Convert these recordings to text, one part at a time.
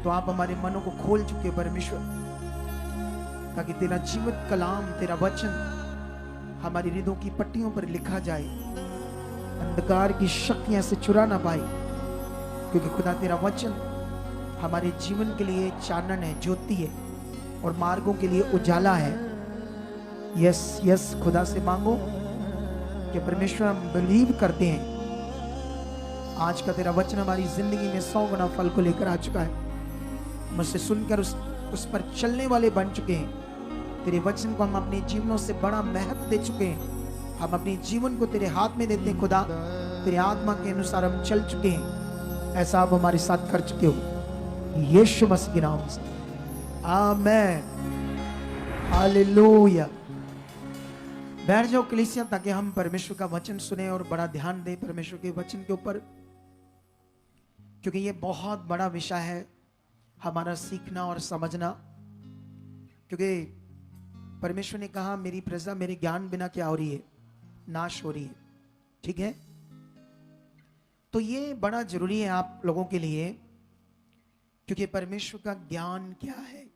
तो आप हमारे मनों को खोल चुके परमेश्वर, ताकि तेरा जीवित कलाम, तेरा वचन हमारी हृदयों की पट्टियों पर लिखा जाए, अंधकार की शक्तियां से चुरा ना पाए। क्योंकि खुदा तेरा वचन हमारे जीवन के लिए चानन है, ज्योति है, और मार्गों के लिए उजाला है। यस यस, खुदा से मांगो कि परमेश्वर हम बिलीव करते हैं आज का तेरा वचन हमारी जिंदगी में 100 गुना फल को लेकर आ चुका है। मुझसे सुनकर उस पर चलने वाले बन चुके हैं। तेरे वचन को हम अपने जीवनों से बड़ा महत्व दे चुके हैं। हम अपने जीवन को तेरे हाथ में देते हैं खुदा, तेरे आत्मा के अनुसार हम चल चुके हैं। ऐसा आप हमारे साथ कर चुके हो, यीशु मसीह के नाम से, आमेन, हालेलुया। बैठ जाओ कलीसिया, ताकि हम परमेश्वर का वचन सुने और बड़ा ध्यान दें परमेश्वर के वचन के ऊपर, क्योंकि ये बहुत बड़ा विषय है हमारा सीखना और समझना। क्योंकि परमेश्वर ने कहा मेरी प्रजा मेरे ज्ञान बिना क्या हो रही है, नाश हो रही है। ठीक है, तो ये बड़ा जरूरी है आप लोगों के लिए, क्योंकि परमेश्वर का ज्ञान क्या है।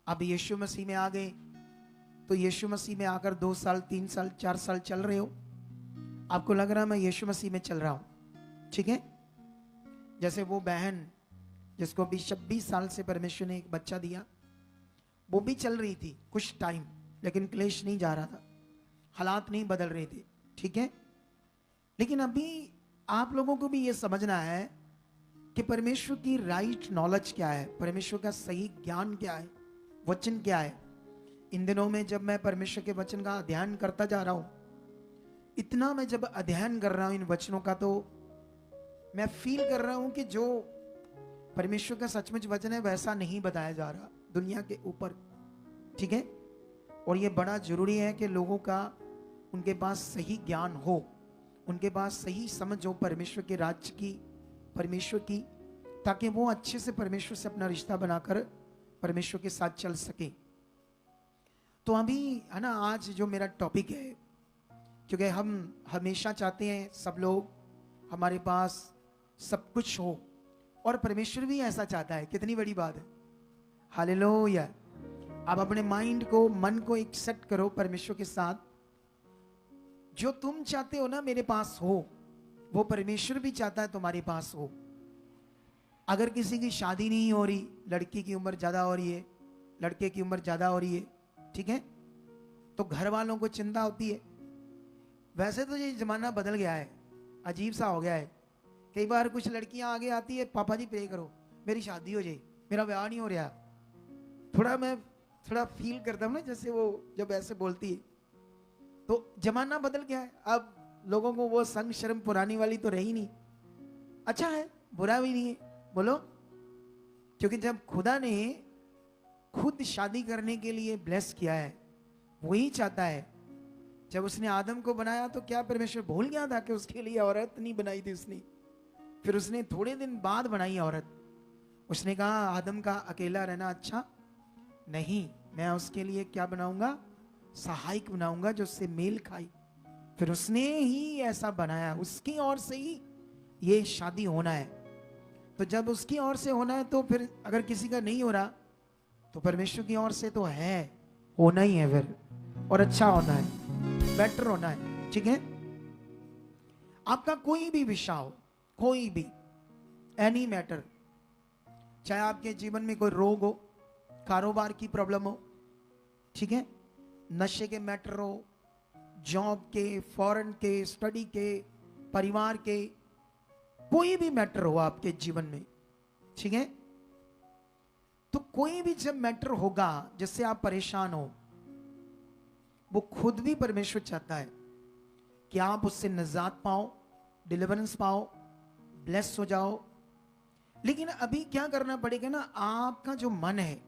अब यीशु मसीह में आ गए, तो यीशु मसीह में आकर 2 साल 3 साल 4 साल चल रहे हो, आपको लग रहा है मैं यीशु मसीह में चल रहा हूं। ठीक है, जैसे वो बहन जिसको भी 26 साल से परमेश्वर ने एक बच्चा दिया, वो भी चल रही थी कुछ टाइम, लेकिन क्लेश नहीं जा रहा था, हालात नहीं बदल रहे थे। ठीक है, लेकिन अभी आप लोगों को भी ये समझना है कि परमेश्वर की राइट नॉलेज क्या है, परमेश्वर का सही ज्ञान क्या है, वचन क्या है। इन दिनों में जब मैं परमेश्वर के वचन का अध्ययन करता जा रहा हूं, इतना मैं जब अध्ययन कर रहा हूं इन वचनों का, तो मैं फील कर रहा हूं कि जो परमेश्वर का सचमुच वचन है वैसा नहीं बताया जा रहा दुनिया के ऊपर। ठीक है, और ये बड़ा जरूरी है कि लोगों का, उनके पास सही ज्ञान हो, उनके पास सही समझ हो परमेश्वर के राज्य की, परमेश्वर की, ताकि वो अच्छे से परमेश्वर से अपना रिश्ता बनाकर परमेश्वर के साथ चल सके। तो अभी है ना, आज जो मेरा टॉपिक है, क्योंकि हम हमेशा चाहते हैं सब लोग हमारे पास सब कुछ हो, और परमेश्वर भी ऐसा चाहता है। कितनी बड़ी बात है, हालेलुया। आप अपने माइंड को, मन को एक सेट करो परमेश्वर के साथ, जो तुम चाहते हो ना मेरे पास हो, वो परमेश्वर भी चाहता है तुम्हारे पास हो। अगर किसी की शादी नहीं हो रही, लड़की की उम्र ज्यादा हो रही है, लड़के की उम्र ज्यादा हो रही है, ठीक है, तो घर वालों को चिंता होती है। वैसे तो ये जमाना बदल गया है, अजीब सा हो गया है। कई बार कुछ लड़कियां आगे आती है, पापा जी प्रे करो मेरी शादी हो जाए, मेरा ब्याह नहीं हो रहा। मैं थोड़ा फील करता हूँ ना, जैसे वो जब ऐसे बोलती है, तो जमाना बदल गया है। अब लोगों को वो संग शर्म पुरानी वाली तो रही नहीं। अच्छा है, बुरा भी नहीं है, बोलो। क्योंकि जब खुदा ने खुद शादी करने के लिए ब्लेस किया है, वही चाहता है। जब उसने आदम को बनाया तो क्या परमेश्वर भूल गया था कि उसके लिए औरत नहीं बनाई थी उसने? फिर उसने थोड़े दिन बाद बनाई औरत। उसने कहा आदम का अकेला रहना अच्छा नहीं, मैं उसके लिए क्या बनाऊंगा, सहायक बनाऊंगा जो उससे मेल खाई। फिर उसने ही ऐसा बनाया, उसकी ओर से ही ये शादी होना है। तो जब उसकी ओर से होना है, तो फिर अगर किसी का नहीं हो रहा, तो परमेश्वर की ओर से तो है, होना ही है फिर, और अच्छा होना है, बेटर होना है। ठीक है, आपका कोई भी विषय हो, कोई भी, एनी मैटर, चाहे आपके जीवन में कोई रोग हो, कारोबार की प्रॉब्लम हो, ठीक है, नशे के मैटर हो, जॉब के, फॉरेन के, स्टडी के, परिवार के, कोई भी मैटर हो आपके जीवन में, ठीक है, तो कोई भी जब मैटर होगा जिससे आप परेशान हो, वो खुद भी परमेश्वर चाहता है कि आप उससे निजात पाओ, डिलीवरेंस पाओ, ब्लेस हो जाओ। लेकिन अभी क्या करना पड़ेगा ना, आपका जो मन है,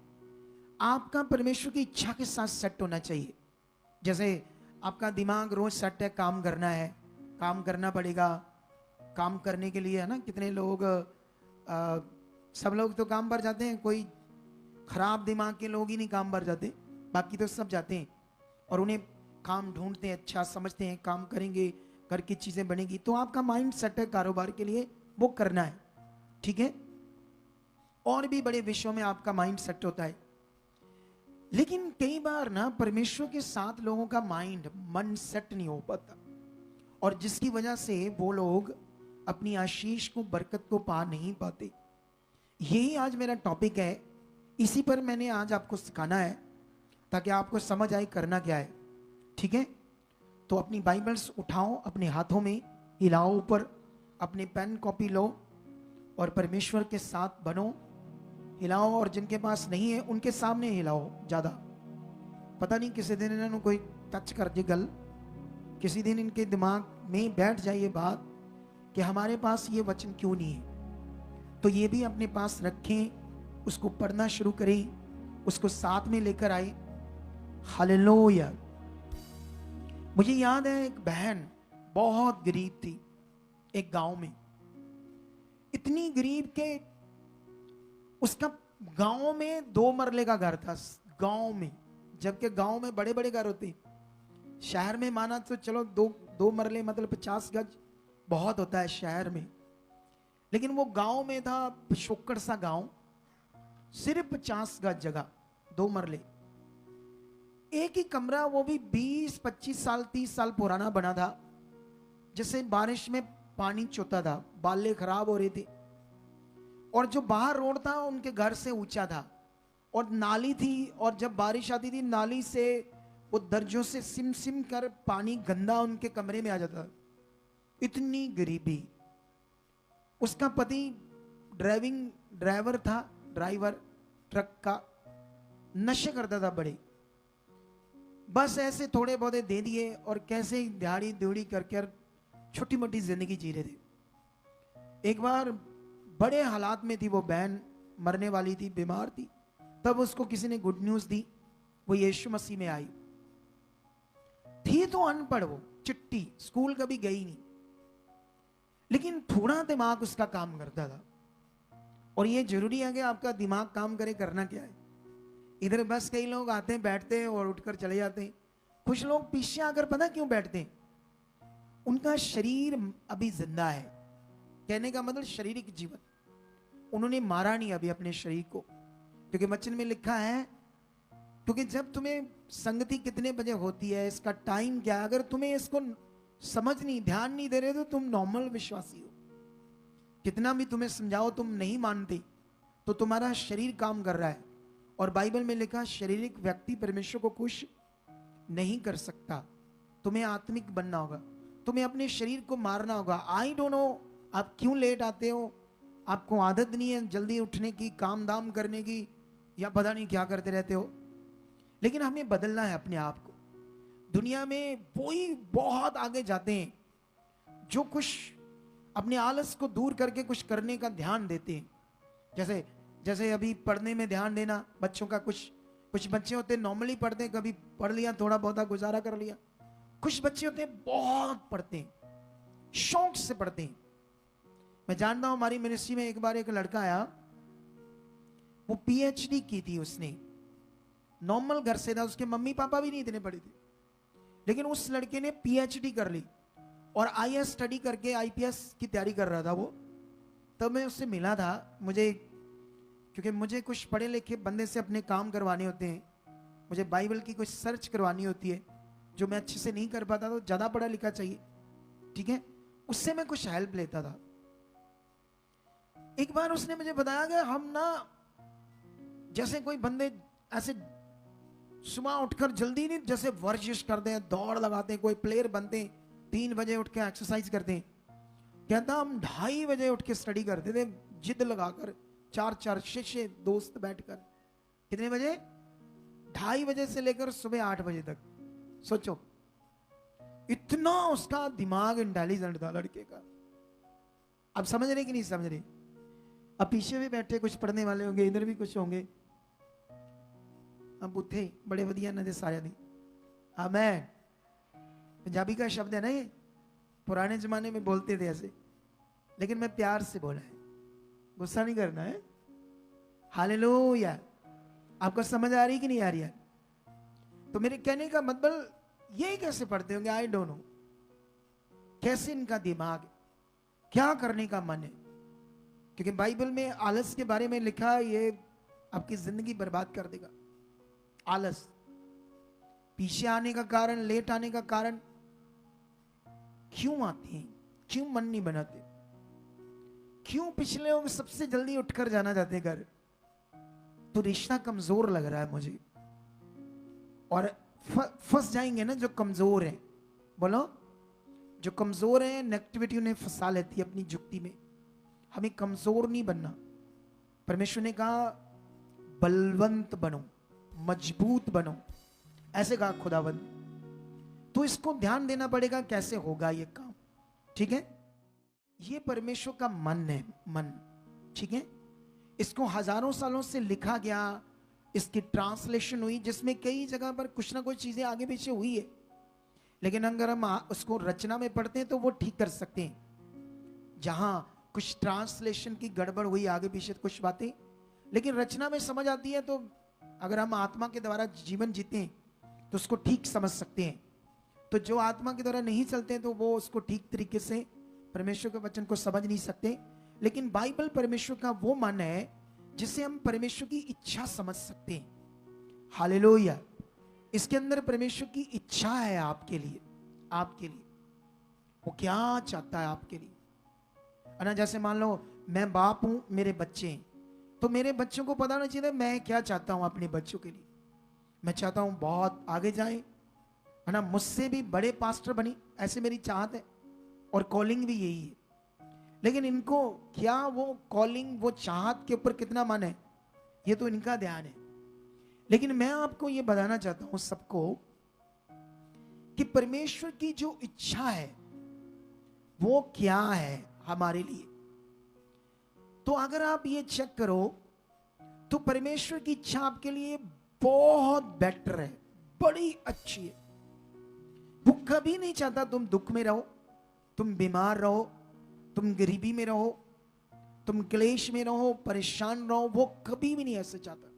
आपका परमेश्वर की इच्छा के साथ सेट होना चाहिए। जैसे आपका दिमाग रोज सेट है, काम करना है, काम करना पड़ेगा। काम करने के लिए है ना, कितने लोग सब लोग तो काम पर जाते हैं, कोई खराब दिमाग के लोग ही नहीं काम पर जाते, बाकी तो सब जाते हैं और उन्हें काम ढूंढते हैं, अच्छा समझते हैं, काम करेंगे, घर की चीजें बनेगी। तो आपका माइंड सेट है कारोबार के लिए, वो करना है, ठीक है। और भी बड़े विषयों में आपका माइंड सेट होता है। लेकिन कई बार ना परमेश्वर के साथ लोगों का मन सेट नहीं हो पाता, और जिसकी वजह से वो लोग अपनी आशीष को, बरकत को पा नहीं पाते। यही आज मेरा टॉपिक है, इसी पर मैंने आज आपको सिखाना है ताकि आपको समझ आए करना क्या है। ठीक है, तो अपनी बाइबल्स उठाओ, अपने हाथों में हिलाओ ऊपर, अपने पेन कॉपी लो और परमेश्वर के साथ बनो। हिलाओ, और जिनके पास नहीं है उनके सामने हिलाओ ज़्यादा। पता नहीं किसी दिन इन्होंने कोई टच कर दी गल, किसी दिन इनके दिमाग में बैठ जाए ये बात कि हमारे पास ये वचन क्यों नहीं है। तो ये भी अपने पास रखें, उसको पढ़ना शुरू करें, उसको साथ में लेकर आए। हालेलुया। मुझे याद है एक बहन बहुत गरीब थी एक गांव में, इतनी गरीब के उसका गांव में 2 मरले का घर था गांव में, जबकि गांव में बड़े बड़े घर होते, शहर में माना तो चलो दो मरले मतलब 50 गज बहुत होता है शहर में, लेकिन वो गांव में था पिछोकड़ सा गांव, सिर्फ 50 गज जगह, 2 मरले, एक ही कमरा, वो भी 20-25 साल 30 साल पुराना बना था। जैसे बारिश में पानी चुता था, बाले खराब हो रहे थे, और जो बाहर रोड था उनके घर से ऊंचा था, और नाली थी, और जब बारिश आती थी नाली से वो दर्जों से सिम सिम कर पानी गंदा उनके कमरे में आ जाता। इतनी गरीबी। उसका पति ड्राइवर था, ड्राइवर ट्रक का, नशे करता था बड़े, बस ऐसे थोड़े बहुत दे दिए और कैसे दिहाड़ी दिहाड़ी करके छोटी मोटी जिंदगी जी रहे थे। एक बार बड़े हालात में थी वो बहन, मरने वाली थी, बीमार थी, तब उसको किसी ने गुड न्यूज दी, वो यीशु मसीह में आई। थी तो अनपढ़, वो चिट्टी, स्कूल कभी गई नहीं, लेकिन थोड़ा दिमाग उसका काम करता था। और ये जरूरी है कि आपका दिमाग काम करे। करना क्या है, इधर बस कई लोग आते हैं, बैठते हैं और उठकर चले जाते हैं। कुछ लोग पीछे आकर पता क्यों बैठते हैं, उनका शरीर अभी जिंदा है, कहने का मतलब शारीरिक जीवन, उन्होंने मारा नहीं अभी अपने शरीर को। क्योंकि वचन में लिखा है, क्योंकि जब तुम्हें संगति कितने बजे होती है, इसका टाइम क्या है, अगर तुम्हें इसको समझ नहीं, ध्यान नहीं दे रहे तो तुम नॉर्मल विश्वासी हो। कितना भी तुम्हें समझाओ तुम नहीं मानते, तो तुम्हारा शरीर काम कर रहा है। और बाइबल में लिखा, शारीरिक व्यक्ति परमेश्वर को खुश नहीं कर सकता। तुम्हें आत्मिक बनना होगा, तुम्हें अपने शरीर को मारना होगा। आई डोंट नो आप क्यों लेट आते हो, आपको आदत नहीं है जल्दी उठने की, काम दाम करने की, या पता नहीं क्या करते रहते हो, लेकिन हमें बदलना है अपने आप को। दुनिया में वही बहुत आगे जाते हैं जो कुछ अपने आलस को दूर करके कुछ करने का ध्यान देते हैं। जैसे अभी पढ़ने में ध्यान देना बच्चों का, कुछ बच्चे होते हैं नॉर्मली पढ़ते हैं, कभी पढ़ लिया, थोड़ा बहुत गुजारा कर लिया। कुछ बच्चे होते हैं बहुत पढ़ते हैं, शौक से पढ़ते हैं। मैं जानता हूं हमारी मिनिस्ट्री में एक बार एक लड़का आया, वो पीएचडी की थी उसने, नॉर्मल घर से था, उसके मम्मी पापा भी नहीं इतने पढ़े थे, लेकिन उस लड़के ने पीएचडी कर ली और आईएएस स्टडी करके आईपीएस की तैयारी कर रहा था वो। तब मैं उससे मिला था, क्योंकि मुझे कुछ पढ़े लिखे बंदे से अपने काम करवाने होते हैं, मुझे बाइबल की कुछ सर्च करवानी होती है जो मैं अच्छे से नहीं कर पाता, तो ज़्यादा पढ़ा लिखा चाहिए, ठीक है, उससे मैं कुछ हेल्प लेता था। एक बार उसने मुझे बताया कि हम ना जैसे कोई बंदे ऐसे सुबह उठकर जल्दी नहीं, जैसे वर्जिश करते हैं, दौड़ लगाते हैं, कोई प्लेयर बनते हैं, 3 बजे उठ के एक्सरसाइज करते हैं। कहता हम 2:30 बजे उठ के स्टडी करते थे, जिद लगाकर, 4 6 दोस्त बैठकर। कितने बजे? 2:30 बजे से लेकर सुबह 8 बजे तक। सोचो, इतना उसका दिमाग इंटेलिजेंट था लड़के का। अब समझ रहे कि नहीं समझ रहे? अब पीछे भी बैठे कुछ पढ़ने वाले होंगे, इधर भी कुछ होंगे। अब उठे बड़े वधिया ना दे सारे दी। आमेन। पंजाबी का शब्द है ना ये, पुराने जमाने में बोलते थे ऐसे, लेकिन मैं प्यार से बोला है, गुस्सा नहीं करना है। हालेलुया। आपको समझ आ रही कि नहीं आ रही है? तो मेरे कहने का मतलब ये कैसे पढ़ते होंगे, आई डोंट नो, कैसे इनका दिमाग, क्या करने का मन है। क्योंकि बाइबल में आलस के बारे में लिखा है, ये आपकी जिंदगी बर्बाद कर देगा। आलस पीछे आने का कारण, लेट आने का कारण क्यों आते हैं? क्यों मन नहीं बनाते? क्यों पिछले लोग सबसे जल्दी उठकर जाना चाहते हैं घर? तो रिश्ता कमजोर लग रहा है मुझे। और फंस जाएंगे ना जो कमजोर हैं। बोलो, जो कमजोर हैं नेगेटिविटी उन्हें फंसा लेती है अपनी जुक्ति में। हमें कमजोर नहीं बनना। परमेश्वर ने कहा बलवंत बनो, मजबूत बनो, ऐसे कहा खुदावंद। तो इसको ध्यान देना पड़ेगा कैसे होगा ये काम। ठीक है, ये परमेश्वर का मन है, मन। ठीक है, इसको हजारों सालों से लिखा गया, इसकी ट्रांसलेशन हुई, जिसमें कई जगह पर कुछ ना कुछ चीजें आगे पीछे हुई है, लेकिन अगर हम उसको रचना में पढ़ते हैं तो वो ठीक कर सकते हैं। जहां कुछ ट्रांसलेशन की गड़बड़ हुई आगे पीछे कुछ बातें, लेकिन रचना में समझ आती है, तो अगर हम आत्मा के द्वारा जीवन जीते हैं तो उसको ठीक समझ सकते हैं। तो जो आत्मा के द्वारा नहीं चलते हैं तो वो उसको ठीक तरीके से परमेश्वर के वचन को समझ नहीं सकते। लेकिन बाइबल परमेश्वर का वो मन है जिसे हम परमेश्वर की इच्छा समझ सकते हैं। हालेलुया। इसके अंदर परमेश्वर की इच्छा है आपके लिए, आपके लिए वो क्या चाहता है आपके लिए, है ना। जैसे मान लो मैं बाप हूं, मेरे बच्चे हैं, तो मेरे बच्चों को पता नहीं चाहिए मैं क्या चाहता हूं अपने बच्चों के लिए। मैं चाहता हूं बहुत आगे जाए, है ना, मुझसे भी बड़े पास्टर बने, ऐसे मेरी चाहत है और कॉलिंग भी यही है। लेकिन इनको क्या वो कॉलिंग, वो चाहत के ऊपर कितना मन है, ये तो इनका ध्यान है। लेकिन मैं आपको ये बताना चाहता हूं सबको कि परमेश्वर की जो इच्छा है वो क्या है हमारे लिए। तो अगर आप ये चेक करो तो परमेश्वर की इच्छा आपके लिए बहुत बेटर है, बड़ी अच्छी है। वो कभी नहीं चाहता तुम दुख में रहो, तुम बीमार रहो, तुम गरीबी में रहो, तुम क्लेश में रहो, परेशान रहो। वो कभी भी नहीं ऐसे चाहता।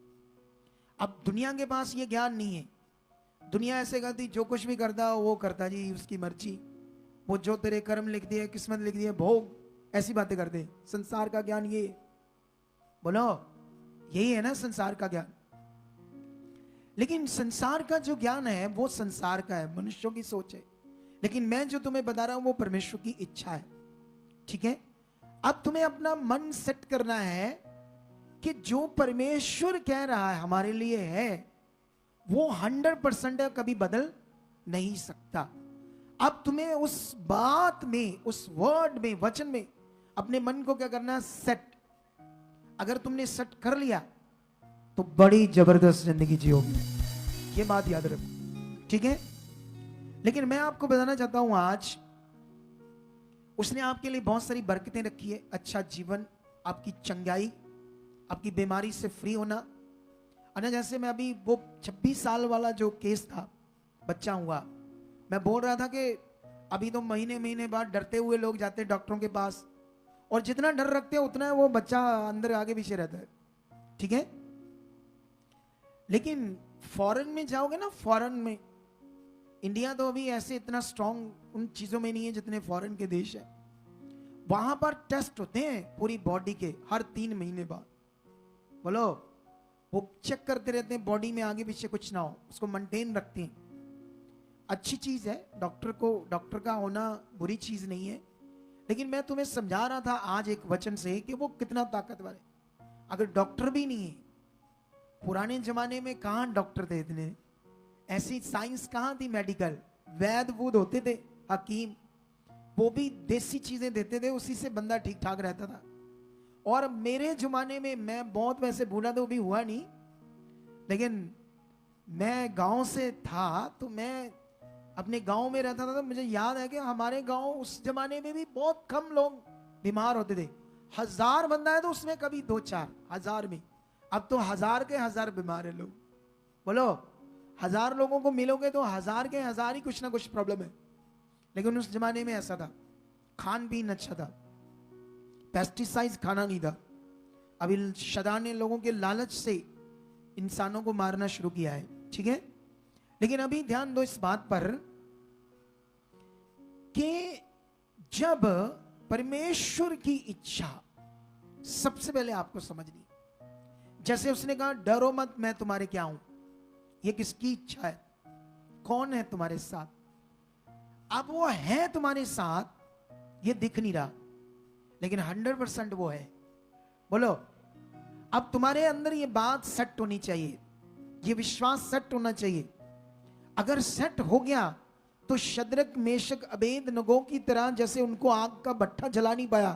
अब दुनिया के पास ये ज्ञान नहीं है। दुनिया ऐसे करती, जो कुछ भी करता वो करता जी, उसकी मर्जी, वो जो तेरे कर्म लिख दिए, किस्मत लिख दिए, भोग, ऐसी बातें करते। संसार का ज्ञान ये है। बोलो, यही है ना संसार का ज्ञान। लेकिन संसार का जो ज्ञान है वो संसार का है, मनुष्यों की सोच है। लेकिन मैं जो तुम्हें बता रहा हूं वो परमेश्वर की इच्छा है। ठीक है, अब तुम्हें अपना मन सेट करना है कि जो परमेश्वर कह रहा है हमारे लिए है वो 100% है, कभी बदल नहीं सकता। अब तुम्हें उस बात में, उस वर्ड में, वचन में अपने मन को क्या करना, सेट। अगर तुमने सेट कर लिया तो बड़ी जबरदस्त जिंदगी जियोगे, ये बात याद रखो। ठीक है, लेकिन मैं आपको बताना चाहता हूं आज उसने आपके लिए बहुत सारी बरकतें रखी है। अच्छा जीवन, आपकी चंगाई, आपकी बीमारी से फ्री होना। ना जैसे मैं अभी वो 26 साल वाला जो केस था, बच्चा हुआ, मैं बोल रहा था कि अभी तो महीने महीने बाद डरते हुए लोग जाते हैं डॉक्टरों के पास, और जितना डर रखते हैं उतना वो बच्चा अंदर आगे पीछे रहता है। ठीक है, लेकिन फॉरेन में जाओगे ना, फॉरेन में, इंडिया तो अभी ऐसे इतना स्ट्रांग उन चीजों में नहीं है जितने फॉरेन के देश है। वहां पर टेस्ट होते हैं पूरी बॉडी के हर 3 महीने बाद। बोलो, वो चेक करते रहते हैं बॉडी में आगे पीछे कुछ ना हो, उसको मेंटेन रखते हैं। अच्छी चीज है, डॉक्टर का होना बुरी चीज नहीं है। लेकिन मैं तुम्हें समझा रहा था आज एक वचन से कि वो कितना ताकतवर है। अगर डॉक्टर भी नहीं है, पुराने जमाने में कहां डॉक्टर थे इतने, ऐसी साइंस कहां थी, मेडिकल, वैद वूद होते थे, हकीम, वो भी देसी चीजें देते थे, उसी से बंदा ठीक ठाक रहता था। और मेरे जमाने में, मैं बहुत वैसे भूला तो भी हुआ नहीं, लेकिन मैं गांव से था, तो मैं अपने गांव में रहता था, तो मुझे याद है कि हमारे गांव उस जमाने में भी बहुत कम लोग बीमार होते थे। 1000 बंदा है तो उसमें कभी 2-4 हजार में, अब तो 1000 के 1000 बीमार है लोग। बोलो, 1000 लोगों को मिलोगे तो 1000 के 1000 ही कुछ ना कुछ प्रॉब्लम है। लेकिन उस जमाने में ऐसा था, खान पीन अच्छा था, पेस्टिसाइड खाना नहीं था। अभी शैतान ने लोगों के लालच से इंसानों को मारना शुरू किया है। ठीक है, लेकिन अभी ध्यान दो इस बात पर कि जब परमेश्वर की इच्छा सबसे पहले आपको समझनी। जैसे उसने कहा डरो मत, मैं तुम्हारे क्या हूं। ये किसकी इच्छा है? कौन है तुम्हारे साथ? अब वो है तुम्हारे साथ, ये दिख नहीं रहा, लेकिन 100% वो है। बोलो, अब तुम्हारे अंदर ये बात सेट होनी चाहिए, ये विश्वास सेट होना चाहिए। अगर सेट हो गया तो शद्रक मेशक अबेदनगो की तरह, जैसे उनको आग का भट्ठा जला नहीं पाया,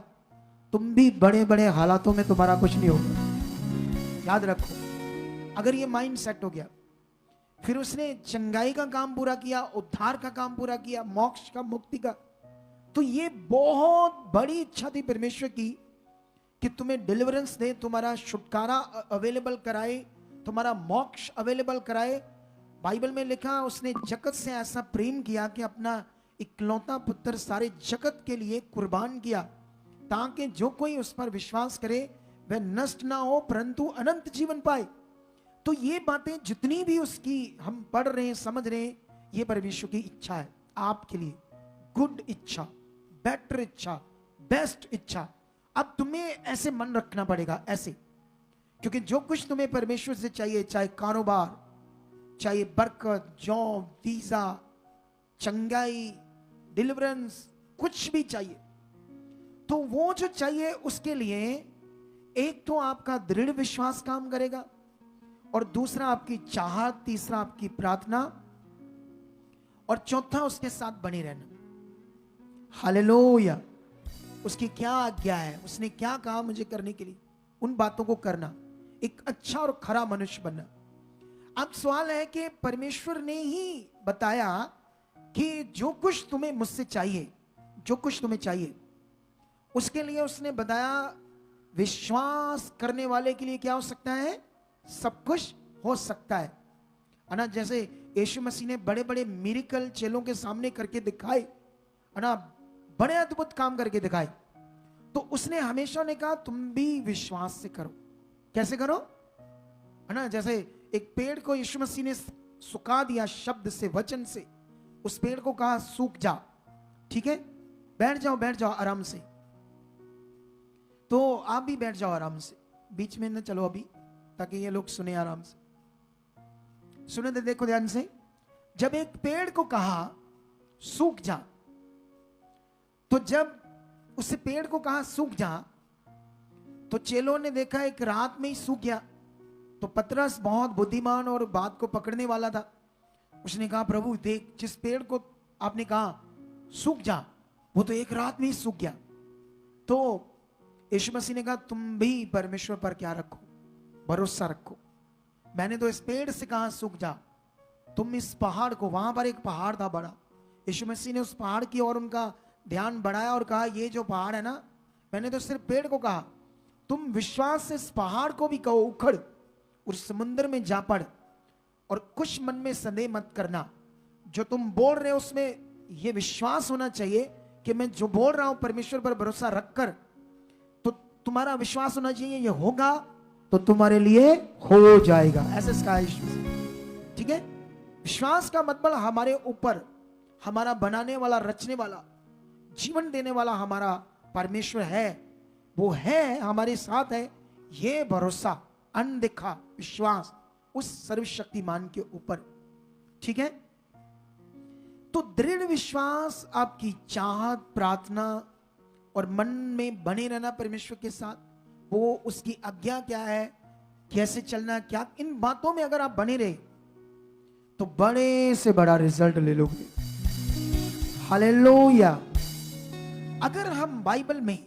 तुम भी बड़े बड़े हालातों में तुम्हारा कुछ नहीं होगा। याद रखो, अगर ये माइंड सेट हो गया, फिर उसने चंगाई का काम पूरा किया, उद्धार का काम पूरा किया, मोक्ष का, मुक्ति का। तो ये बहुत बड़ी इच्छा थी परमेश्वर की कि तुम्हें डिलीवरेंस दे, तुम्हारा छुटकारा अवेलेबल कराए, तुम्हारा मोक्ष अवेलेबल कराए। बाइबल में लिखा, उसने जगत से ऐसा प्रेम किया कि अपना इकलौता पुत्र सारे जगत के लिए कुर्बान किया, ताकि जो कोई उस पर विश्वास करे वह नष्ट ना हो परंतु अनंत जीवन पाए। तो ये बातें जितनी भी उसकी हम पढ़ रहे हैं, समझ रहे हैं, ये परमेश्वर की इच्छा है आपके लिए। गुड इच्छा, बेटर इच्छा, बेस्ट इच्छा। अब तुम्हें ऐसे मन रखना पड़ेगा, ऐसे, क्योंकि जो कुछ तुम्हें परमेश्वर से चाहिए, चाहे कारोबार, चाहे बरकत, जॉब, वीजा, चंगाई, डिलीवरेंस, कुछ भी चाहिए, तो वो जो चाहिए उसके लिए एक तो आपका दृढ़ विश्वास काम करेगा, और दूसरा आपकी चाहत, तीसरा आपकी प्रार्थना, और चौथा उसके साथ बने रहना। हालेलुया। उसकी क्या आज्ञा है, उसने क्या कहा मुझे करने के लिए, उन बातों को करना, एक अच्छा और खरा मनुष्य बनना। अब सवाल है कि परमेश्वर ने ही बताया कि जो कुछ तुम्हें मुझसे चाहिए, जो कुछ तुम्हें चाहिए, उसके लिए उसने बताया विश्वास करने वाले के लिए क्या हो सकता है, सब कुछ हो सकता है ना। जैसे यीशु मसीह ने बड़े बड़े मिरेकल चेलों के सामने करके दिखाए, है ना, बड़े अद्भुत काम करके दिखाए, तो उसने हमेशा ने कहा तुम भी विश्वास से करो। कैसे करो, है ना। जैसे एक पेड़ को यीशु मसीह ने सुखा दिया शब्द से, वचन से, उस पेड़ को कहा सूख जा, ठीक है, बैठ जाओ, बैठ जाओ आराम से। तो आप भी बैठ जाओ आराम से, बीच में न चलो अभी, ताकि ये लोग सुने आराम से। सुने तो देखो ध्यान से। जब एक पेड़ को कहा सूख जा, तो जब उस पेड़ को कहा सूख जा, तो चेलों ने देखा एक रात में ही सूख गया। तो पतरस बहुत बुद्धिमान और बात को पकड़ने वाला था, उसने कहा प्रभु देख, जिस पेड़ को आपने कहा सूख जा, वो तो एक रात में ही सूख गया। तो यीशु मसीह ने कहा तुम भी परमेश्वर पर क्या रखो, भरोसा रखो। मैंने तो इस पेड़ से कहा सूख जा, तुम इस पहाड़ को, वहां पर एक पहाड़ था बड़ा, यीशु मसीह ने उस पहाड़ की ओर उनका ध्यान बढ़ाया और कहा ये जो पहाड़ है ना, मैंने तो सिर्फ पेड़ को कहा, तुम विश्वास से इस पहाड़ को भी कहो उखड़ और समुद्र में जा पड़, और कुछ मन में संदेह मत करना। जो तुम बोल रहे हो उसमें ये विश्वास होना चाहिए कि मैं जो बोल रहा हूं परमेश्वर पर भरोसा रखकर, तो तुम्हारा विश्वास होना चाहिए ये होगा तो तुम्हारे लिए हो जाएगा। ऐसे इसका यीशु, ठीक है। विश्वास का मतलब हमारे ऊपर हमारा बनाने वाला, रचने वाला, जीवन देने वाला हमारा परमेश्वर है, वो है, हमारे साथ है, ये भरोसा, अनदेखा विश्वास उस सर्वशक्तिमान के ऊपर, ठीक है। तो दृढ़ विश्वास आपकी चाहत, प्रार्थना और मन में बने रहना परमेश्वर के साथ, वो उसकी आज्ञा क्या है, कैसे चलना, क्या, इन बातों में अगर आप बने रहे तो बड़े से बड़ा रिजल्ट ले लोगे। हालेलुया। अगर हम बाइबल में,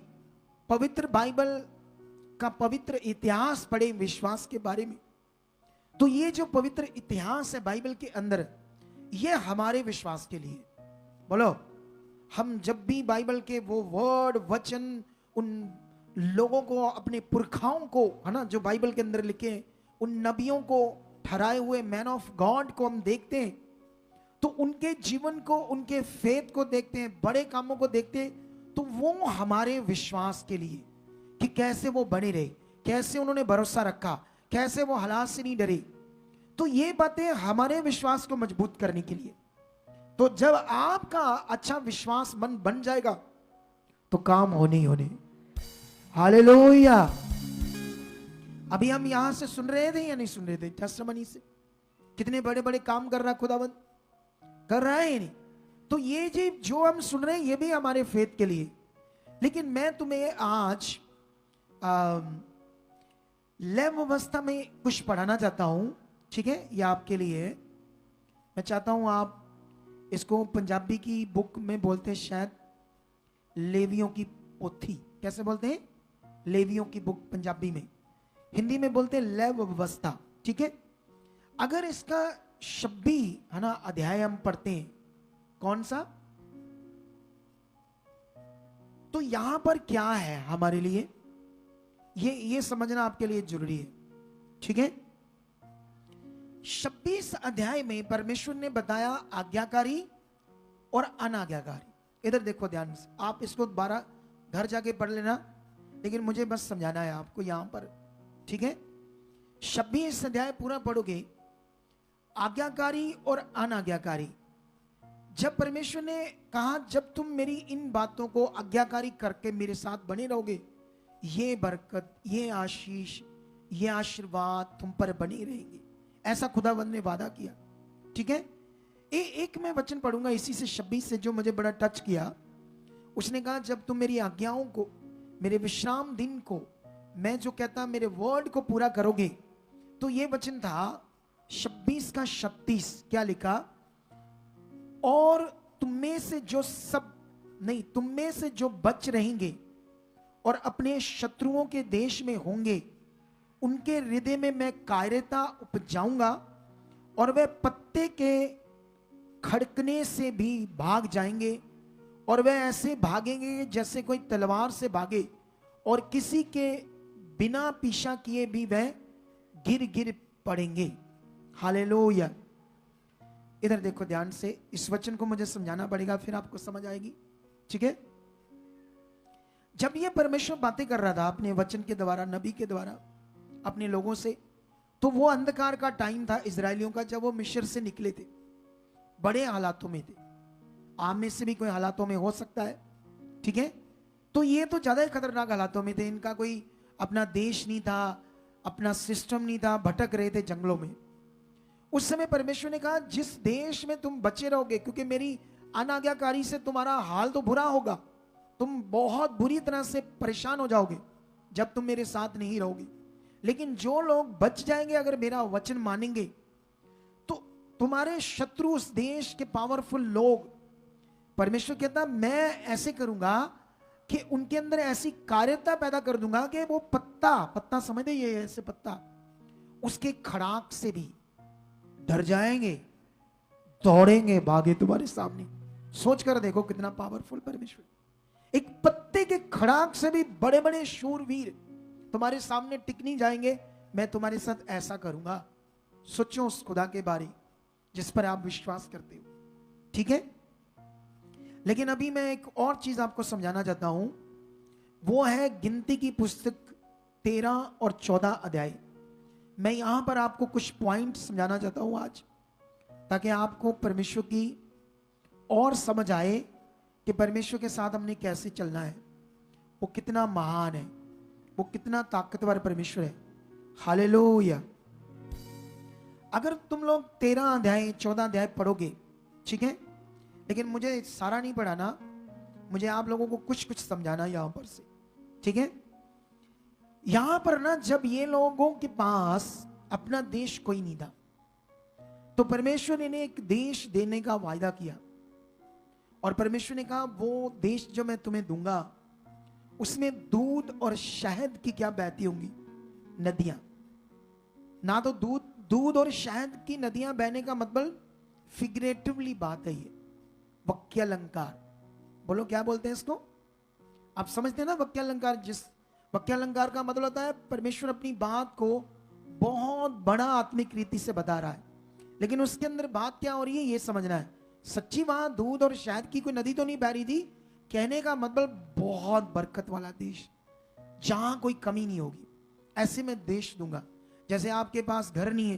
पवित्र बाइबल का पवित्र इतिहास पढ़े विश्वास के बारे में, तो ये जो पवित्र इतिहास है बाइबल के अंदर, ये हमारे विश्वास के लिए। बोलो, हम जब भी बाइबल के वो वर्ड, वचन, उन लोगों को, अपने पुरखाओं को, है ना, जो बाइबल के अंदर लिखे, उन नबियों को, ठहराए हुए मैन ऑफ गॉड को हम देखते हैं, तो उनके जीवन को, उनके फेथ को देखते हैं, बड़े कामों को देखते हैं, तो वो हमारे विश्वास के लिए कि कैसे वो बने रहे, कैसे उन्होंने भरोसा रखा, कैसे वो हालात से नहीं डरे। तो ये बातें हमारे विश्वास को मजबूत करने के लिए। तो जब आपका अच्छा विश्वास मन बन जाएगा तो काम होने ही होने। हालेलुया। अभी हम यहां से सुन रहे थे या नहीं सुन रहे थे? टेस्टिमनी से कितने बड़े बड़े काम कर रहा खुदावंद, कर रहा है नहीं? तो ये जी जो हम सुन रहे हैं ये भी हमारे फेथ के लिए। लेकिन मैं तुम्हें आज लैव अवस्था में कुछ पढ़ाना चाहता हूं, ठीक है? ये आपके लिए मैं चाहता हूं आप इसको पंजाबी की बुक में बोलते हैं शायद लेवियों की पोथी। कैसे बोलते हैं? लेवियों की बुक पंजाबी में, हिंदी में बोलते हैं लैव अवस्था, ठीक है? अगर इसका 26 है ना अध्याय हम पढ़ते हैं, कौन सा, तो यहां पर क्या है हमारे लिए ये समझना आपके लिए जरूरी है, ठीक है? 26 अध्याय में परमेश्वर ने बताया आज्ञाकारी और अनाज्ञाकारी। इधर देखो ध्यान से, आप इसको 12 घर जाके पढ़ लेना, लेकिन मुझे बस समझाना है आपको यहां पर, ठीक है? 26 अध्याय पूरा पढ़ोगे, आज्ञाकारी और अनाज्ञाकारी। जब परमेश्वर ने कहा जब तुम मेरी इन बातों को आज्ञाकारी करके मेरे साथ बने रहोगे, ये बरकत, ये आशीष, ये आशीर्वाद तुम पर बनी रहेंगे, ऐसा खुदावंद ने वादा किया, ठीक है? एक मैं वचन पढ़ूंगा इसी से 26 से जो मुझे बड़ा टच किया। उसने कहा जब तुम मेरी आज्ञाओं को, मेरे विश्राम दिन को, मैं जो कहता मेरे वर्ड को पूरा करोगे। तो ये वचन था 26 का 36, क्या लिखा? और तुम में से जो बच रहेंगे और अपने शत्रुओं के देश में होंगे, उनके हृदय में मैं कायरता उपजाऊंगा और वे पत्ते के खड़कने से भी भाग जाएंगे, और वे ऐसे भागेंगे जैसे कोई तलवार से भागे, और किसी के बिना पीछा किए भी वह गिर गिर पड़ेंगे। हालेलुया। इधर देखो ध्यान से, इस वचन को मुझे समझाना पड़ेगा फिर आपको समझ आएगी, ठीक है? जब ये परमेश्वर बातें कर रहा था अपने वचन के द्वारा, नबी के द्वारा अपने लोगों से, तो वो अंधकार का टाइम था इजरायलियों का, जब वो मिस्र से निकले थे, बड़े हालातों में थे। आप में से भी कोई हालातों में हो सकता है, ठीक है? तो ये तो ज्यादा ही खतरनाक हालातों में थे। इनका कोई अपना देश नहीं था, अपना सिस्टम नहीं था, भटक रहे थे जंगलों में। उस समय परमेश्वर ने कहा जिस देश में तुम बचे रहोगे, क्योंकि मेरी अनाज्ञाकारी से तुम्हारा हाल तो बुरा होगा, तुम बहुत बुरी तरह से परेशान हो जाओगे जब तुम मेरे साथ नहीं रहोगे। लेकिन जो लोग बच जाएंगे अगर मेरा वचन मानेंगे, तो तुम्हारे शत्रु, उस देश के पावरफुल लोग, परमेश्वर कहता मैं ऐसे करूंगा कि उनके अंदर ऐसी कार्यता पैदा कर दूंगा कि वो पत्ता समझते, ये ऐसे पत्ता, उसके खड़ाक से भी डर जाएंगे, दौड़ेंगे, भागे तुम्हारे सामने। सोच कर देखो कितना पावरफुल परमेश्वर। एक पत्ते के खड़ाक से भी बड़े बड़े शूरवीर तुम्हारे सामने टिक नहीं जाएंगे। मैं तुम्हारे साथ ऐसा करूंगा। सोचो उस खुदा के बारे जिस पर आप विश्वास करते हो, ठीक है? लेकिन अभी मैं एक और चीज आपको समझाना चाहता हूं, वो है गिनती की पुस्तक 13 और 14 अध्याय। मैं यहां पर आपको कुछ पॉइंट समझाना चाहता हूं आज, ताकि आपको परमेश्वर की और समझ आए कि परमेश्वर के साथ हमने कैसे चलना है, वो कितना महान है, वो कितना ताकतवर परमेश्वर है। हालेलुया। अगर तुम लोग 13 अध्याय 14 अध्याय पढ़ोगे, ठीक है? लेकिन मुझे सारा नहीं पढ़ाना, मुझे आप लोगों को कुछ कुछ समझाना यहां पर से, ठीक है? यहां पर ना जब ये लोगों के पास अपना देश कोई नहीं था, तो परमेश्वर ने इन्हें एक देश देने का वायदा किया, और परमेश्वर ने कहा वो देश जो मैं तुम्हें दूंगा उसमें दूध और शहद की क्या बहती होंगी? नदियां। ना तो दूध और शहद की नदियां बहने का मतलब फिगरेटिवली बात है, ये वाक्यालंकार। बोलो क्या बोलते हैं इसको? आप समझते हैं ना वाक्यालंकार? जिस वाक्यालंकार का मतलब होता है परमेश्वर अपनी बात को बहुत बड़ा आत्मिक रीति से बता रहा है, लेकिन उसके अंदर बात क्या हो रही है ये समझना है। सच्ची वहां दूध और शहद की कोई नदी तो नहीं बह रही थी। कहने का मतलब बहुत बरकत वाला देश, जहां कोई कमी नहीं होगी, ऐसे मैं देश दूंगा। जैसे आपके पास घर नहीं है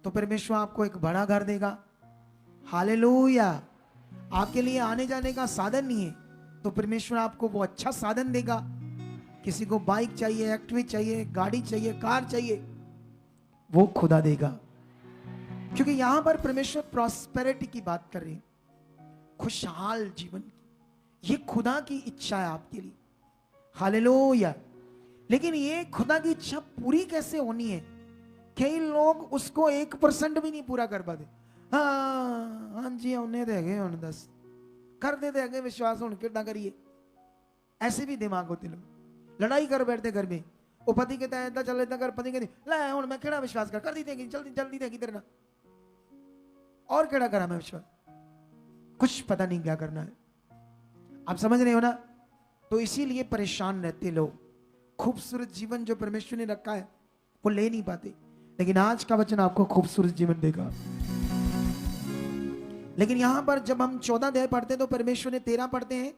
तो परमेश्वर आपको एक बड़ा घर देगा। हालेलुया। आपके लिए आने जाने का साधन नहीं है तो परमेश्वर आपको वो अच्छा साधन देगा। किसी को बाइक चाहिए, एक्टिवा चाहिए, गाड़ी चाहिए, कार चाहिए, वो खुदा देगा। क्योंकि यहां पर परमेश्वर प्रॉस्पेरिटी की बात कर रहे हैं, खुशहाल जीवन की। ये खुदा की इच्छा है आपके लिए। हालेलुया। लेकिन ये खुदा की इच्छा पूरी कैसे होनी है? कई लोग उसको 1% भी नहीं पूरा कर पाते। हाँ जी उन्हें देंगे, उन्हें दस कर देते आगे विश्वास हूं कितना करिए। ऐसे भी दिमाग होते लोग, लड़ाई कर बैठते घर में। वो पति कहता है इतना चल, इतना कर, पति कहती ले हुण मैं केड़ा विश्वास कर दी देगी, जल्दी जल्दी देगी तेरे ना, और केड़ा करा मैं विश्वास, कुछ पता नहीं क्या करना है। आप समझ रहे हो ना? तो इसीलिए परेशान रहते लोग, खूबसूरत जीवन जो परमेश्वर ने रखा है वो ले नहीं पाते। लेकिन आज का वचन आपको खूबसूरत जीवन देगा। लेकिन यहां पर जब हम 14 अध्याय पढ़ते हैं तो परमेश्वर ने 13 पढ़ते हैं,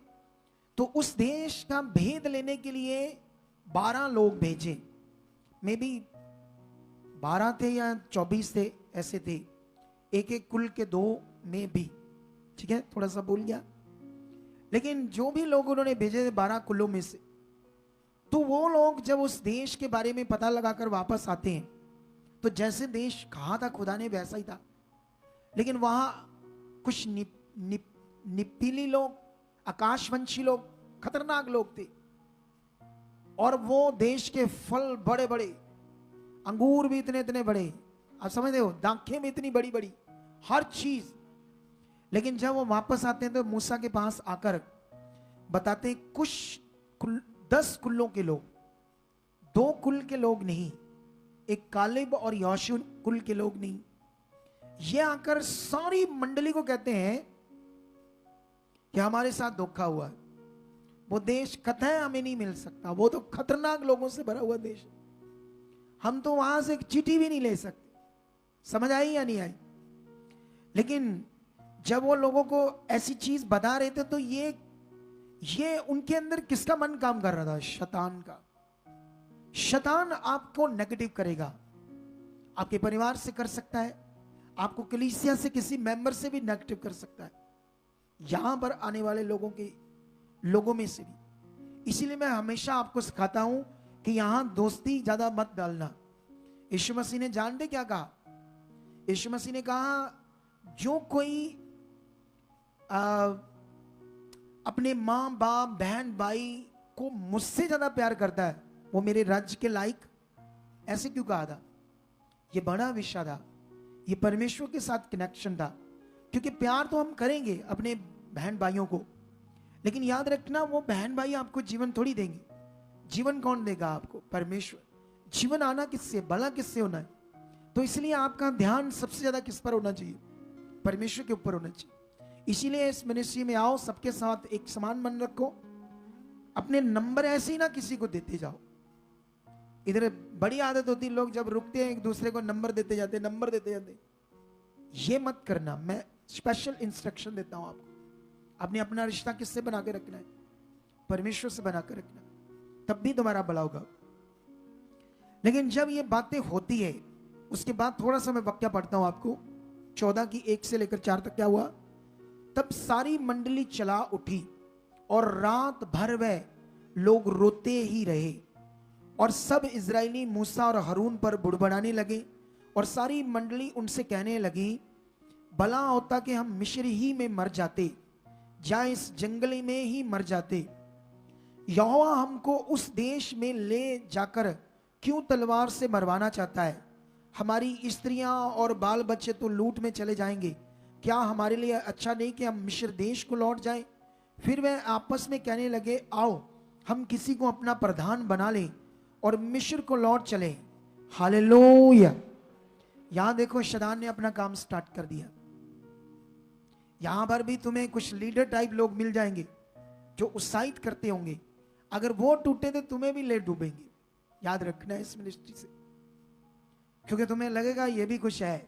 तो उस देश का भेद लेने के लिए 12 लोग भेजे। मे बी 12 थे या 24 थे, ऐसे थे, एक एक कुल के 2 में भी, ठीक है, थोड़ा सा भूल गया। लेकिन जो भी लोग उन्होंने भेजे थे 12 कुलों में से, तो वो लोग जब उस देश के बारे में पता लगाकर वापस आते हैं तो जैसे देश कहा था खुदा ने वैसा ही था। लेकिन वहां कुछ निपीली लोग, आकाशवंशी लोग, खतरनाक लोग थे, और वो देश के फल बड़े बड़े, अंगूर भी इतने इतने बड़े, आप समझते हो, दाखें भी इतनी बड़ी बड़ी, हर चीज। लेकिन जब वो वापस आते हैं तो मूसा के पास आकर बताते हैं कुछ 10 कुलों के लोग, 2 कुल के लोग नहीं, एक कालिब और यहोशू कुल के लोग नहीं, ये आकर सारी मंडली को कहते हैं कि हमारे साथ धोखा हुआ है, वो देश कतई हमें नहीं मिल सकता, वो तो खतरनाक लोगों से भरा हुआ देश, हम तो वहां से एक चीटी भी नहीं ले सकते। समझ आई या नहीं आई? लेकिन जब वो लोगों को ऐसी चीज बता रहे थे तो ये उनके अंदर किसका मन काम कर रहा था? शैतान का। शैतान आपको नेगेटिव करेगा, आपके परिवार से कर सकता है, आपको कलीसिया से किसी मेंबर से भी नेगेटिव कर सकता है, यहां पर आने वाले लोगों में से भी। इसीलिए मैं हमेशा आपको सिखाता हूं कि यहां दोस्ती ज्यादा मत डालना। यीशु मसीह ने जानते क्या कहा? यीशु मसीह ने कहा जो कोई अपने मां बाप, बहन भाई को मुझसे ज्यादा प्यार करता है वो मेरे राज्य के लायक। ऐसे क्यों कहा था? ये बड़ा विषय था, ये परमेश्वर के साथ कनेक्शन था। क्योंकि प्यार तो हम करेंगे अपने बहन भाइयों को, लेकिन याद रखना वो बहन भाई आपको जीवन थोड़ी देंगे। जीवन कौन देगा आपको? परमेश्वर। जीवन आना किससे? भला किससे होना है? तो इसलिए आपका ध्यान सबसे ज्यादा किस पर होना चाहिए? परमेश्वर के ऊपर होना चाहिए। इसीलिए इस मिनिस्ट्री में आओ, सबके साथ एक समान मन रखो, अपने नंबर ऐसे ही ना किसी को देते जाओ। इधर बड़ी आदत होती है, लोग जब रुकते हैं एक दूसरे को नंबर देते जाते, नंबर देते जाते। ये मत करना, मैं स्पेशल इंस्ट्रक्शन देता हूं आपको। आपने अपना रिश्ता किससे बना के रखना है? परमेश्वर से बना के रखना, तब भी तुम्हारा भला होगा। लेकिन जब ये बातें होती है उसके बाद थोड़ा सा मैं वाक्य पढ़ता हूं आपको, 14 की 1 से लेकर 4 तक क्या हुआ? तब सारी मंडली चला उठी और रात भर वह लोग रोते ही रहे, और सब इजरायली मूसा और हारून पर बुड़बड़ाने लगे। और सारी मंडली उनसे कहने लगी, भला होता कि हम मिस्र ही में मर जाते, या इस जंगल में ही मर जाते। यहोवा हमको उस देश में ले जाकर क्यों तलवार से मरवाना चाहता है? हमारी स्त्रियां और बाल बच्चे तो लूट में चले जाएंगे। क्या हमारे लिए अच्छा नहीं कि हम मिस्र देश को लौट जाएं? फिर वे आपस में कहने लगे, आओ हम किसी को अपना प्रधान बना लें और मिस्र को लौट चले। हालेलुया। यहां देखो शैतान ने अपना काम स्टार्ट कर दिया। यहां पर भी तुम्हें कुछ लीडर टाइप लोग मिल जाएंगे जो उत्साहित करते होंगे, अगर वो टूटे तो तुम्हें भी ले डूबेंगे। याद रखना है इस मिनिस्ट्री से, क्योंकि तुम्हें लगेगा ये भी कुछ है।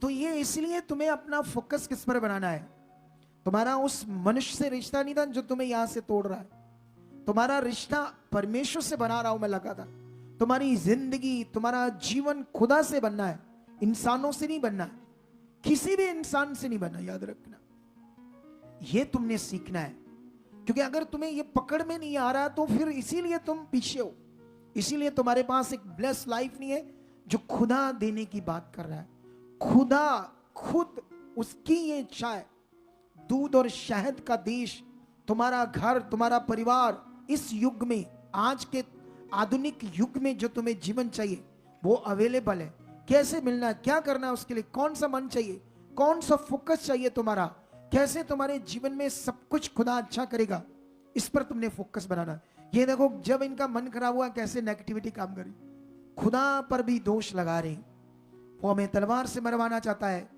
तो ये इसलिए तुम्हें अपना फोकस किस पर बनाना है? तुम्हारा उस मनुष्य से रिश्ता नहीं था जो तुम्हें यहां से तोड़ रहा है, तुम्हारा रिश्ता परमेश्वर से बना रहा हूं मैं लगातार। तुम्हारी जिंदगी, तुम्हारा जीवन खुदा से बनना है, इंसानों से नहीं बनना है, किसी भी इंसान से नहीं बनना। याद रखना, यह तुमने सीखना है। क्योंकि अगर तुम्हें ये पकड़ में नहीं आ रहा तो फिर इसीलिए तुम पीछे हो, इसीलिए तुम्हारे पास एक ब्लेस लाइफ नहीं है जो खुदा देने की बात कर रहा है। खुदा खुद, उसकी ये इच्छा है, दूध और शहद का देश, तुम्हारा घर, तुम्हारा परिवार, इस युग में, आज के आधुनिक युग में जो तुम्हें जीवन चाहिए वो अवेलेबल है। कैसे मिलना है, क्या करना है उसके लिए, कौन सा मन चाहिए, कौन सा फोकस चाहिए तुम्हारा, कैसे तुम्हारे जीवन में सब कुछ खुदा अच्छा करेगा, इस पर तुमने फोकस बनाना है। ये देखो जब इनका मन खराब हुआ कैसे नेगेटिविटी काम करी, खुदा पर भी दोष लगा रही, वो हमें तलवार से मरवाना चाहता है।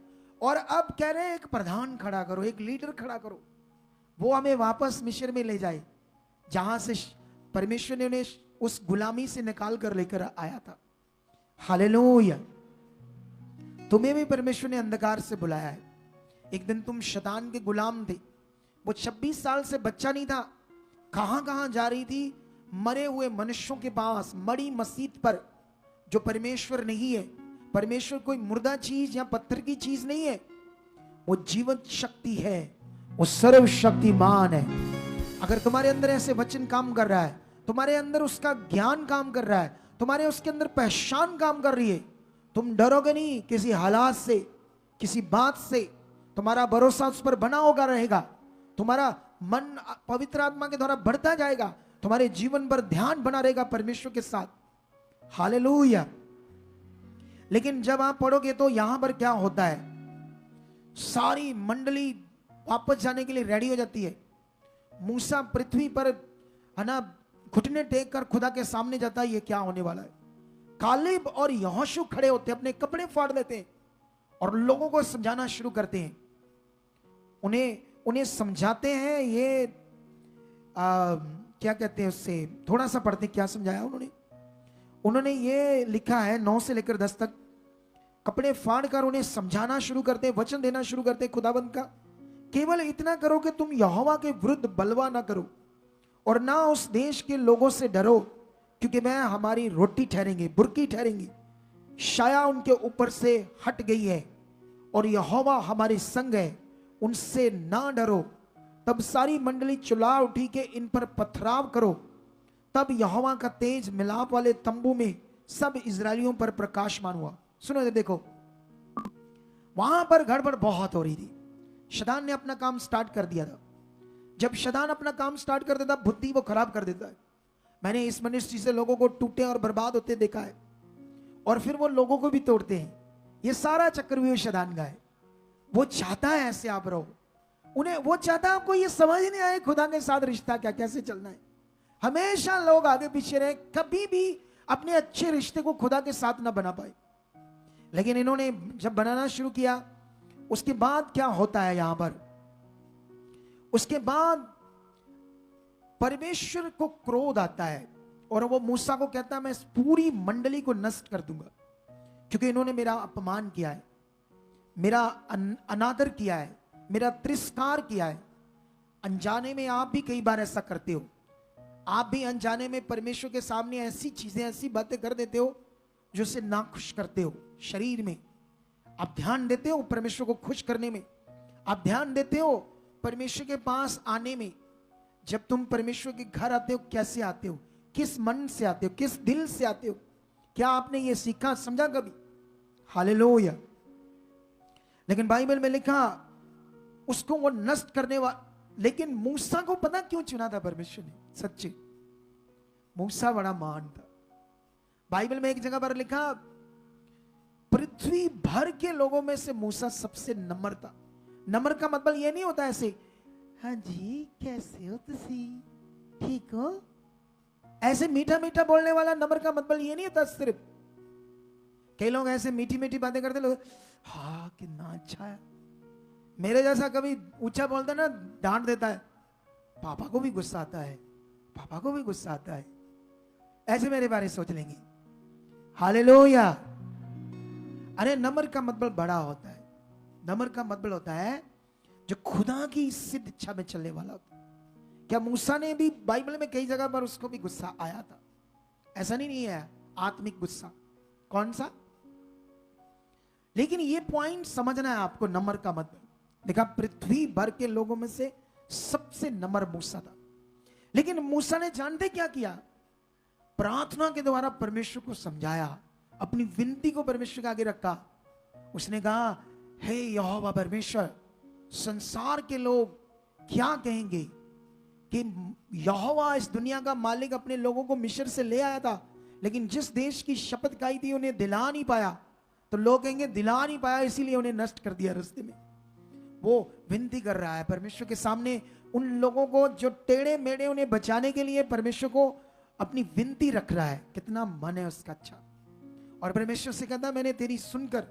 और अब कह रहे हैं एक प्रधान खड़ा करो, एक लीडर खड़ा करो, वो हमें वापस मिस्र में ले जाए जहां से परमेश्वर ने उन्हें उस गुलामी से निकाल कर लेकर आया था। हालेलुया। तुम्हें भी परमेश्वर ने अंधकार से बुलाया है। एक दिन तुम शैतान के गुलाम थे, वो 26 साल से बच्चा नहीं था, कहां कहां जा रही थी, मरे हुए मनुष्यों के पास, मड़ी मसीत पर, जो परमेश्वर नहीं है। परमेश्वर कोई मुर्दा चीज या पत्थर की चीज नहीं है, वो जीवंत शक्ति है, वो सर्वशक्तिमान है। अगर तुम्हारे अंदर ऐसे वचन काम कर रहा है, तुम्हारे अंदर उसका ज्ञान काम कर रहा है, तुम्हारे उसके अंदर पहचान काम कर रही है, तुम डरोगे नहीं किसी हालात से, किसी बात से, तुम्हारा भरोसा उस पर बना होगा रहेगा, तुम्हारा मन पवित्र आत्मा के द्वारा बढ़ता जाएगा, तुम्हारे जीवन पर ध्यान बना रहेगा परमेश्वर के साथ। हालेलुया। लेकिन जब आप पढ़ोगे तो यहां पर क्या होता है, सारी मंडली वापस जाने के लिए रेडी हो जाती है। मूसा पृथ्वी पर है ना घुटने टेक कर खुदा के सामने जाता है, ये क्या होने वाला है। कालेब और यहोशू खड़े होते, अपने कपड़े फाड़ लेते हैं और लोगों को समझाना शुरू करते हैं, उन्हें समझाते हैं। ये क्या कहते हैं उससे, थोड़ा सा पढ़ते, क्या समझाया उन्होंने ये लिखा है 9 से लेकर 10 तक। कपड़े फाड़ कर उन्हें समझाना शुरू करते, वचन देना शुरू करते खुदाबंद का। केवल इतना करो कि तुम यहोवा के विरुद्ध बलवा ना करो और ना उस देश के लोगों से डरो, क्योंकि वह हमारी रोटी ठहरेंगे, बुरकी ठहरेंगी। शाया उनके ऊपर से हट गई है और यहोवा हमारे संग है, उनसे ना डरो। तब सारी मंडली चिल्ला उठी कि इन पर पथराव करो। तब यहोवा का तेज मिलाप वाले तंबू में सब इजरायलियों पर प्रकाशमान हुआ। सुनो देखो, वहां पर गड़बड़ बहुत हो रही थी। शैतान ने अपना काम स्टार्ट कर दिया था। जब शैतान अपना काम स्टार्ट कर देता, बुद्धि वो खराब कर देता है। मैंने इस मिनिस्ट्री से लोगों को टूटे और बर्बाद होते देखा है, और फिर वो लोगों को भी तोड़ते हैं। ये सारा चक्रव्यूह शैतान का है। वो चाहता है ऐसे आप रहो, उन्हें वो चाहता है आपको ये समझ नहीं आए खुदा के साथ रिश्ता क्या, कैसे चलना है। हमेशा लोग आगे पीछे रहे, कभी भी अपने अच्छे रिश्ते को खुदा के साथ ना बना पाए। लेकिन इन्होंने जब बनाना शुरू किया, उसके बाद क्या होता है यहां पर, उसके बाद परमेश्वर को क्रोध आता है और वो मूसा को कहता है मैं इस पूरी मंडली को नष्ट कर दूंगा, क्योंकि इन्होंने मेरा अपमान किया है, मेरा अनादर किया है, मेरा तिरस्कार किया है। अनजाने में आप भी कई बार ऐसा करते हो। आप भी अनजाने में परमेश्वर के सामने ऐसी चीजें, ऐसी बातें कर देते हो जो उसे नाखुश करते हो। शरीर में आप ध्यान देते हो परमेश्वर को खुश करने में, आप ध्यान देते हो परमेश्वर के पास आने में। जब तुम परमेश्वर के घर आते हो, कैसे आते हो, किस मन से आते हो, किस दिल से आते हो, क्या आपने ये सीखा, समझा कभी? हालेलुया। लेकिन बाइबल में लिखा उसको वो नष्ट करने वाला। लेकिन मूसा को पता क्यों चुना था परमेश्वर ने? सच्चे मूसा बड़ा महान था। बाइबल में एक जगह पर लिखा पृथ्वी भर के लोगों में से मूसा सबसे नम्र था। नम्र का मतलब ये नहीं होता ऐसे हाँ जी कैसे हो तुसी, ठीक हो, ऐसे मीठा मीठा बोलने वाला नम्र का मतलब ये नहीं होता। सिर्फ कई लोग ऐसे मीठी मीठी बातें करते, लोग हाँ कितना अच्छा है। मेरे जैसा कभी ऊंचा बोलता ना, डांट देता है, पापा को भी गुस्सा आता है, पापा को भी गुस्सा आता है, ऐसे मेरे बारे में सोच लेंगे। हालेलुया। अरे नम्र का मतलब बड़ा होता है। नम्र का मतलब होता है जो खुदा की सिद्ध इच्छा में चलने वाला होता है। क्या मूसा ने भी, बाइबल में कई जगह पर उसको भी गुस्सा आया था, ऐसा नहीं है आत्मिक गुस्सा। कौन सा? लेकिन ये पॉइंट समझना है आपको, नम्र का मतलब। देखा पृथ्वी भर के लोगों में से सबसे नम्र मूसा था। लेकिन मूसा ने जानते क्या किया? प्रार्थना के द्वारा परमेश्वर को समझाया, अपनी विनती को परमेश्वर के आगे रखा। उसने कहा, हे यहोवा परमेश्वर, संसार के लोग क्या कहेंगे कि यहोवा इस दुनिया का मालिक अपने लोगों को मिस्र से ले आया था, लेकिन जिस देश की शपथ खाई थी उन्हें दिला नहीं पाया, तो लोग कहेंगे दिला नहीं पाया इसीलिए उन्हें नष्ट कर दिया रास्ते में। वो विनती कर रहा है परमेश्वर के सामने, उन लोगों को जो टेढ़े मेढ़े, उन्हें बचाने के लिए परमेश्वर को अपनी विनती रख रहा है। कितना मन है उसका अच्छा। और परमेश्वर से कहता, मैंने तेरी सुनकर,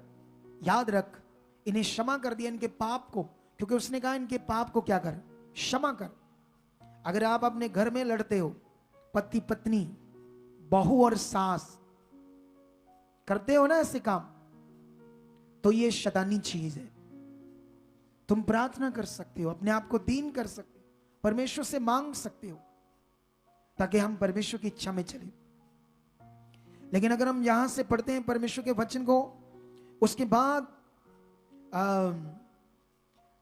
याद रख, इन्हें क्षमा कर दिया, इनके पाप को, क्योंकि उसने कहा इनके पाप को क्या कर, क्षमा कर। अगर आप अपने घर में लड़ते हो, पति पत्नी, बहू और सास, करते हो ना ऐसे काम, तो ये शैतानी चीज है। तुम प्रार्थना कर सकते हो, अपने आप को दीन कर सकते हो, परमेश्वर से मांग सकते हो, ताकि हम परमेश्वर की इच्छा में चले। लेकिन अगर हम यहां से पढ़ते हैं परमेश्वर के वचन को, उसके बाद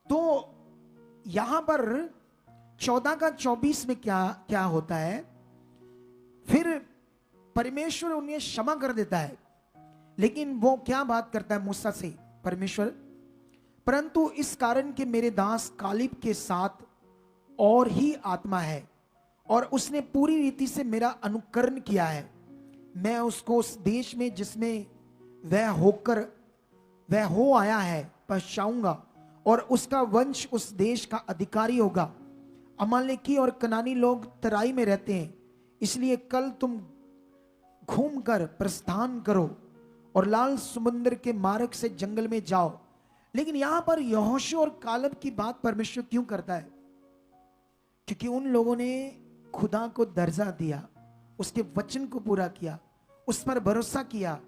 तो यहां पर 14 का 24 में क्या क्या होता है? फिर परमेश्वर उन्हें क्षमा कर देता है, लेकिन वो क्या बात करता है मूसा से परमेश्वर? परंतु इस कारण कि मेरे दास कालिब के साथ और ही आत्मा है और उसने पूरी रीति से मेरा अनुकरण किया है, मैं उसको उस देश में जिसमें वह हो आया है पहुंचाऊंगा और उसका वंश उस देश का अधिकारी होगा। अमालेकी और कनानी लोग तराई में रहते हैं, इसलिए कल तुम घूमकर प्रस्थान करो और लाल समुद्र के मार्ग से जंगल में जाओ। लेकिन यहां पर यहोशू और कालेब की बात परमेश्वर क्यों करता है? क्योंकि उन लोगों ने खुदा को दर्जा दिया, उसके वचन को पूरा किया, उस पर भरोसा किया।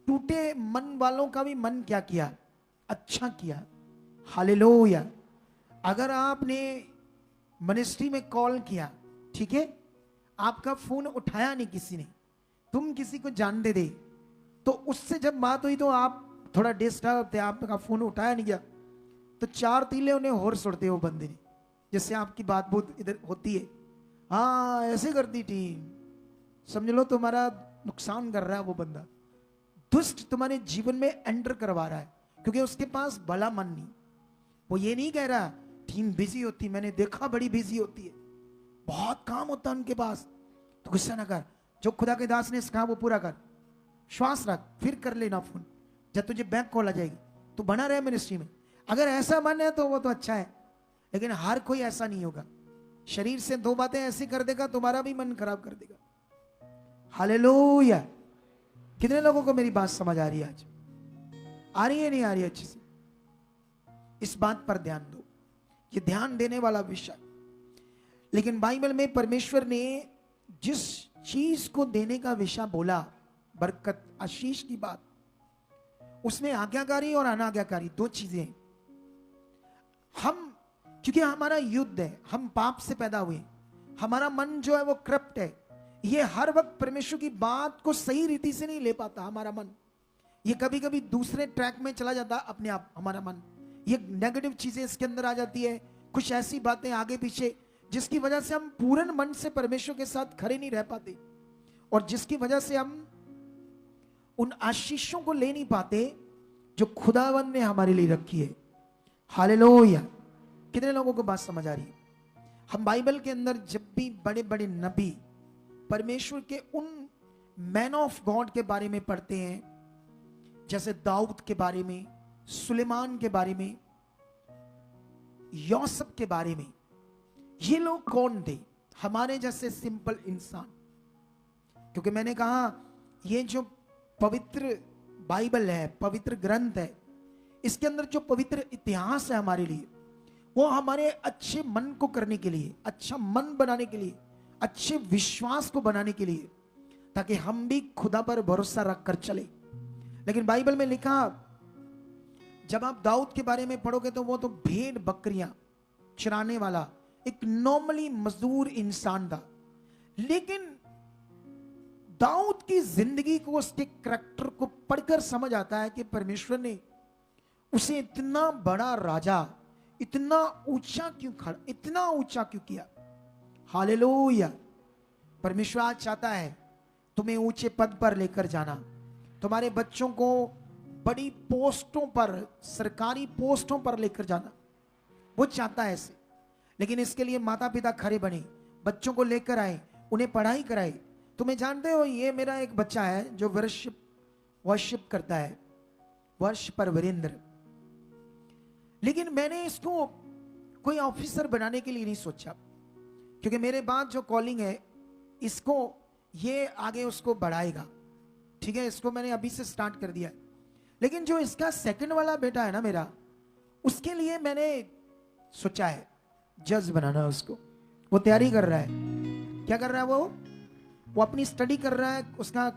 टूटे मन वालों का भी मन क्या किया? अच्छा किया। हालेलुया। अगर आपने मिनिस्ट्री में कॉल किया, ठीक है, आपका फोन उठाया नहीं किसी ने, तुम किसी को जानते थे, तो उससे जब बात हुई तो आप थोड़ा डिस्टर्ब थे, आपका फोन उठाया नहीं गया, तो 4 तीले उन्हें और सुनते हो बंदे ने, जैसे आपकी बात बहुत इधर होती है, हाँ ऐसे करती टीम, समझ लो तुम्हारा नुकसान कर रहा है वो बंदा, दुष्ट तुम्हारे जीवन में एंटर करवा रहा है, क्योंकि उसके पास भला मन नहीं। वो ये नहीं कह रहा टीम बिजी होती, मैंने देखा बड़ी बिजी होती है, बहुत काम होता है उनके पास, तो गुस्सा ना कर, जो खुदा के दास ने कहा वो पूरा कर, श्वास रख, फिर कर लेना फोन, जब तुझे बैक कॉल आ जाएगी तो बना रहे मिनिस्ट्री में। अगर ऐसा मन है तो वो तो अच्छा है, लेकिन हर कोई ऐसा नहीं होगा। शरीर से 2 बातें ऐसी कर देगा, तुम्हारा भी मन खराब कर देगा। हालेलुया। कितने लोगों को मेरी बात समझ आ रही है आज? आ रही है नहीं आ रही है अच्छे से? इस बात पर ध्यान दो, ये ध्यान देने वाला विषय। लेकिन बाइबल में परमेश्वर ने जिस चीज को देने का विषय बोला, बरकत आशीष की बात, उसमें आज्ञाकारी और अनाज्ञाकारी 2 चीजें। हम, क्योंकि हमारा युद्ध है, हम पाप से पैदा हुए, हमारा मन जो है वो करप्ट है, ये हर वक्त परमेश्वर की बात को सही रीति से नहीं ले पाता। हमारा मन ये कभी कभी दूसरे ट्रैक में चला जाता अपने आप, हमारा मन ये नेगेटिव चीजें इसके अंदर आ जाती है, कुछ ऐसी बातें आगे पीछे, जिसकी वजह से हम पूर्ण मन से परमेश्वर के साथ खड़े नहीं रह पाते, और जिसकी वजह से हम उन आशीषों को ले नहीं पाते जो खुदावंद ने हमारे लिए रखी है। हालेलुया। कितने लोगों को बात समझ आ रही है? हम बाइबल के अंदर जब भी बड़े बड़े नबी, परमेश्वर के उन मैन ऑफ गॉड के बारे में पढ़ते हैं, जैसे दाऊद के बारे में, सुलेमान के बारे में, यूसुफ के बारे में, ये लोग कौन थे? हमारे जैसे सिंपल इंसान। क्योंकि मैंने कहा ये जो पवित्र बाइबल है, पवित्र ग्रंथ है, इसके अंदर जो पवित्र इतिहास है हमारे लिए, वो हमारे अच्छे मन को करने के लिए, अच्छा मन बनाने के लिए, अच्छे विश्वास को बनाने के लिए, ताकि हम भी खुदा पर भरोसा रखकर चले। लेकिन बाइबल में लिखा, जब आप दाऊद के बारे में पढ़ोगे तो वो तो भेड़ बकरियां चराने वाला एक नॉर्मली मजदूर इंसान था, लेकिन दाऊद की जिंदगी को, उसके करैक्टर को पढ़कर समझ आता है कि परमेश्वर ने उसे इतना बड़ा राजा, इतना ऊंचा क्यों किया। हालेलुया। परमेश्वर आज चाहता है तुम्हें ऊंचे पद पर लेकर जाना, तुम्हारे बच्चों को बड़ी पोस्टों पर, सरकारी पोस्टों पर लेकर जाना, वो चाहता है ऐसे। लेकिन इसके लिए माता पिता खड़े बने, बच्चों को लेकर आए, उन्हें पढ़ाई कराए। तुम्हें जानते हो, ये मेरा एक बच्चा है जो वर्शिप करता है, वर्ष पर वीरेंद्र। लेकिन मैंने इसको कोई ऑफिसर बनाने के लिए नहीं सोचा, क्योंकि मेरे बाद जो कॉलिंग है इसको ये आगे उसको बढ़ाएगा, ठीक है। इसको मैंने अभी से स्टार्ट कर दिया है। लेकिन जो इसका सेकंड वाला बेटा है ना मेरा, उसके लिए मैंने सोचा है जज बनाना उसको। वो तैयारी कर रहा है। क्या कर रहा है वो अपनी स्टडी कर रहा है। उसका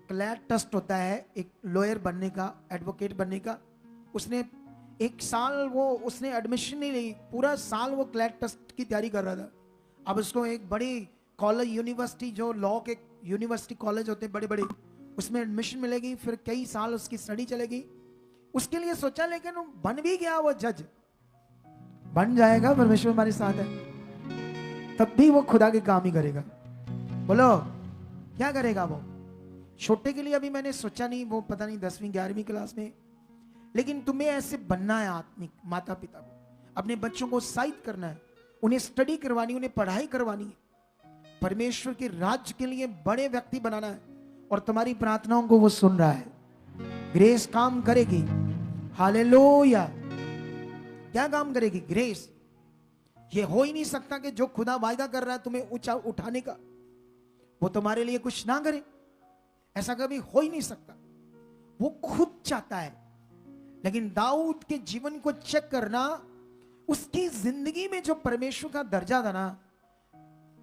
क्लैट टेस्ट होता है एक लॉयर बनने का, एडवोकेट बनने का। उसने एक साल उसने एडमिशन नहीं ली, पूरा साल वो क्लैट टेस्ट की तैयारी कर रहा था। अब उसको एक बड़ी कॉलेज, यूनिवर्सिटी, जो लॉ के यूनिवर्सिटी कॉलेज होते हैं बड़े बड़े, उसमें एडमिशन मिलेगी, फिर कई साल उसकी स्टडी चलेगी। उसके लिए सोचा, लेकिन बन भी गया, वो जज बन जाएगा, परमेश्वर हमारे साथ है, तब भी वो खुदा के काम ही करेगा। बोलो क्या करेगा वो। छोटे के लिए अभी मैंने सोचा नहीं, वो पता नहीं 10वीं 11वीं क्लास में। लेकिन तुम्हें ऐसे बनना है आत्मिक माता पिता को, अपने बच्चों को उत्साहित करना है, उन्हें स्टडी करवानी, उन्हें पढ़ाई करवानी है, परमेश्वर के राज्य के लिए बड़े व्यक्ति बनाना है। और तुम्हारी प्रार्थनाओं को वो सुन रहा है, ग्रेस काम करेगी। हालेलुया। क्या काम करेगी? ग्रेस। ये हो ही नहीं सकता कि जो खुदा वायदा कर रहा है तुम्हें ऊंचा उठाने का, वो तुम्हारे लिए कुछ ना करे। ऐसा कभी हो ही नहीं सकता। वो खुद चाहता है। लेकिन दाऊद के जीवन को चेक करना, उसकी जिंदगी में जो परमेश्वर का दर्जा था ना,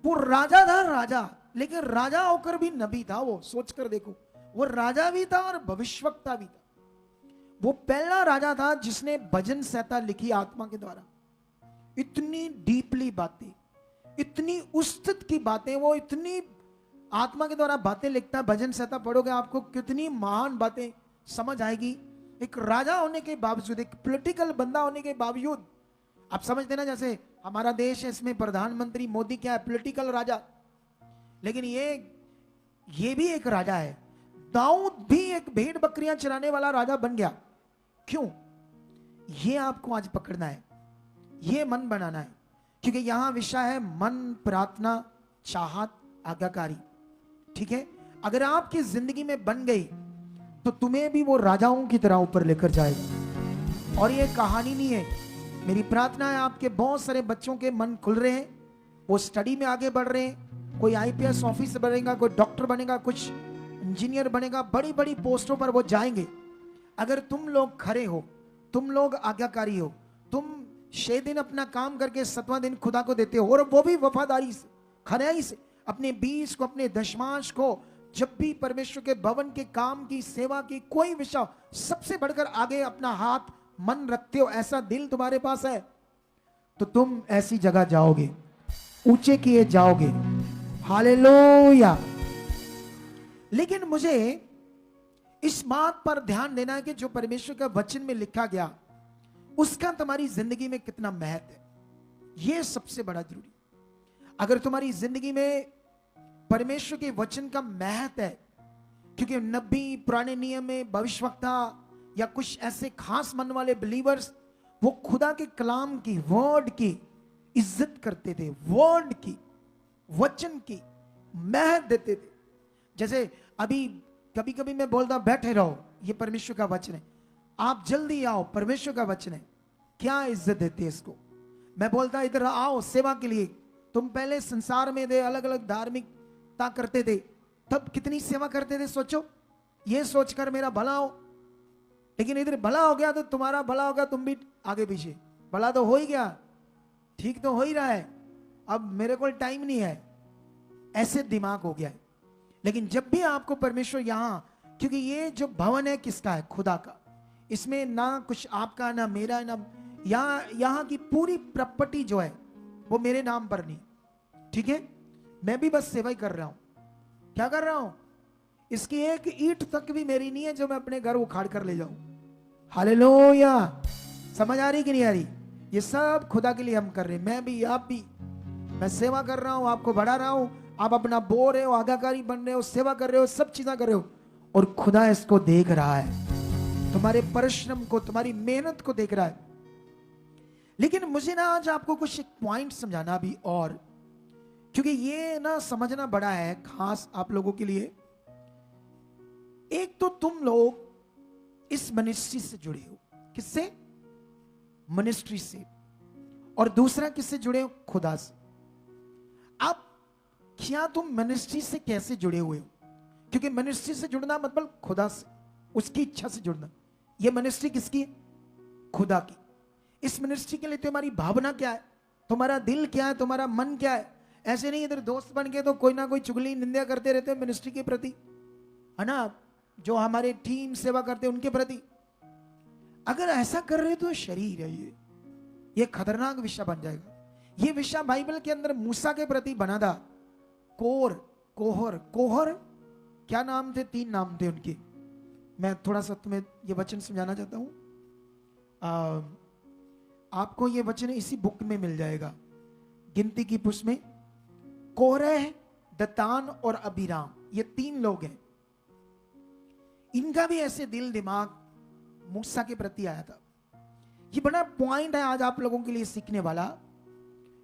वो राजा था, राजा, लेकिन राजा होकर भी नबी था। वो सोचकर देखो, वो राजा भी था और भविष्यवक्ता भी था। वो पहला राजा था जिसने भजन संहिता लिखी आत्मा के द्वारा। इतनी डीपली बातें, इतनी उस्तत की बातें, वो इतनी आत्मा के द्वारा बातें लिखता है। भजन संहिता पढ़ोगे आपको कितनी महान बातें समझ आएगी। एक राजा होने के बावजूद, एक पॉलिटिकल बंदा होने के बावजूद, आप समझते ना, जैसे हमारा देश है, इसमें प्रधानमंत्री मोदी क्या है? पॉलिटिकल राजा। लेकिन ये भी एक राजा है। दाऊद भी एक भेड़ बकरियां चराने वाला राजा बन गया। क्यों? ये आपको आज पकड़ना है, ये मन बनाना है, क्योंकि यहां विषय है मन, प्रार्थना, चाहत, आज्ञाकारी। ठीक है? अगर आपकी जिंदगी में बन गई तो तुम्हें भी वो राजाओं की तरह ऊपर लेकर जाएगा। और ये कहानी नहीं है। मेरी प्रार्थना है आपके बहुत सारे बच्चों के मन खुल रहे हैं, वो स्टडी में आगे बढ़ रहे हैं। कोई आईपीएस ऑफिसर बनेगा, कोई डॉक्टर बनेगा, कुछ इंजीनियर बनेगा, बड़ी बड़ी पोस्टों पर वो जाएंगे। अगर तुम लोग खड़े हो, तुम लोग आज्ञाकारी हो, तुम 6 दिन अपना काम करके 7वां दिन खुदा को देते हो, और वो भी वफादारी से, खराई से, अपने बीज को, अपने दशमांश को, जब भी परमेश्वर के भवन के काम की, सेवा की कोई विषय, सबसे बढ़कर आगे अपना हाथ मन रखते हो, ऐसा दिल तुम्हारे पास है, तो तुम ऐसी जगह जाओगे, ऊंचे किए जाओगे। हालेलुया। लेकिन मुझे इस बात पर ध्यान देना है कि जो परमेश्वर का वचन में लिखा गया, उसका तुम्हारी जिंदगी में कितना महत्व है, यह सबसे बड़ा जरूरी। अगर तुम्हारी जिंदगी में परमेश्वर के वचन का महत्व है, क्योंकि नबी, पुराने नियम में भविष्यवक्ता या कुछ ऐसे खास मन वाले बिलीवर्स, वो खुदा के कलाम की, वर्ड की इज्जत करते थे, वर्ड की, वचन की महत्व देते थे। जैसे अभी कभी कभी मैं बोलता बैठे रहो, ये परमेश्वर का वचन है, आप जल्दी आओ, परमेश्वर का वचन है, क्या इज्जत देते इसको। मैं बोलता इधर आओ सेवा के लिए, तुम पहले संसार में थे, अलग अलग धार्मिकता करते थे, तब कितनी सेवा करते थे, सोचो, ये सोचकर मेरा भला हो। लेकिन इधर भला हो गया तो तुम्हारा भला होगा, तुम भी आगे पीछे, भला तो हो ही गया, ठीक तो हो ही रहा है, अब मेरे को टाइम नहीं है, ऐसे दिमाग हो गया है। लेकिन जब भी आपको परमेश्वर यहां, क्योंकि ये जो भवन है किसका है? खुदा का। इसमें ना कुछ आपका, ना मेरा, ना यहां की पूरी प्रॉपर्टी जो है वो मेरे नाम पर नहीं, ठीक है? मैं भी बस सेवा ही कर रहा हूं। क्या कर रहा हूं? इसकी एक ईंट तक भी मेरी नहीं है जो मैं अपने घर उखाड़ कर ले जाऊं। हालेलुया। समझ आ रही कि नहीं आ रही? ये सब खुदा के लिए हम कर रहे हैं, मैं भी, आप भी। मैं सेवा कर रहा हूं, आपको बढ़ा रहा हूं, आप अपना बो रहे हो, आज्ञाकारी बन रहे हो, सेवा कर रहे हो, सब चीजें कर रहे हो, और खुदा इसको देख रहा है, तुम्हारे परिश्रम को, तुम्हारी मेहनत को देख रहा है। लेकिन मुझे ना आज आपको कुछ एक पॉइंट समझाना भी, और क्योंकि ये ना समझना बड़ा है खास आप लोगों के लिए। एक तो तुम लोग इस मिनिस्ट्री से जुड़े हो, किससे? मिनिस्ट्री से। और दूसरा किससे जुड़े हो? खुदा से। अब क्या तुम मिनिस्ट्री से कैसे जुड़े हुए हो? क्योंकि मिनिस्ट्री से जुड़ना मतलब खुदा से, उसकी इच्छा से जुड़ना। यह मिनिस्ट्री किसकी है? खुदा की। इस मिनिस्ट्री के लिए तुम्हारी भावना क्या है, तुम्हारा दिल क्या है, तुम्हारा मन क्या है? ऐसे नहीं इधर दोस्त बन के तो कोई ना कोई चुगली निंदा करते रहते हैं मिनिस्ट्री के प्रति, है ना, जो हमारे टीम सेवा करते हैं उनके प्रति। अगर ऐसा कर रहे हो तो शरीर है ये खतरनाक विषय बन जाएगा। ये विषय बाइबल के अंदर मूसा के प्रति बना था। कोहर क्या नाम थे? 3 नाम थे उनके। मैं थोड़ा सा तुम्हें ये वचन समझाना चाहता हूं। आपको ये वचन इसी बुक में मिल जाएगा, गिनती की पुस्तक में। कोरह, दतान और अबीराम, ये 3 लोग हैं। इनका भी ऐसे दिल दिमाग मूसा के प्रति आया था। ये बड़ा पॉइंट है आज आप लोगों के लिए सीखने वाला,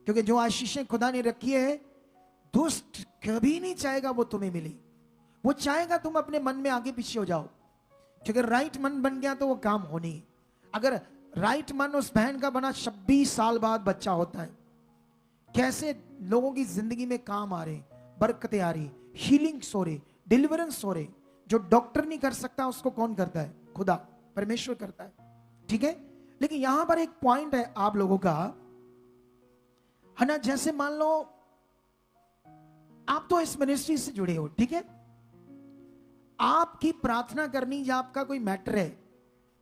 क्योंकि जो आशीषें खुदा ने रखी है, दुष्ट कभी नहीं चाहेगा वो तुम्हें मिले। वो चाहेगा तुम अपने मन में आगे पीछे हो जाओ, क्योंकि राइट मन बन गया तो वो काम होनी। अगर राइट मन उस बहन का बना, 26 साल बाद बच्चा होता है। कैसे लोगों की जिंदगी में काम आ रहे, बरकतें आ रही, हीलिंग्स हो रही, डिलीवरेंस हो रही। जो डॉक्टर नहीं कर सकता उसको कौन करता है? खुदा, परमेश्वर करता है। ठीक है। लेकिन यहां पर एक पॉइंट है आप लोगों का, है ना। जैसे मान लो आप तो इस मिनिस्ट्री से जुड़े हो, ठीक है। आपकी प्रार्थना करनी या आपका कोई मैटर है,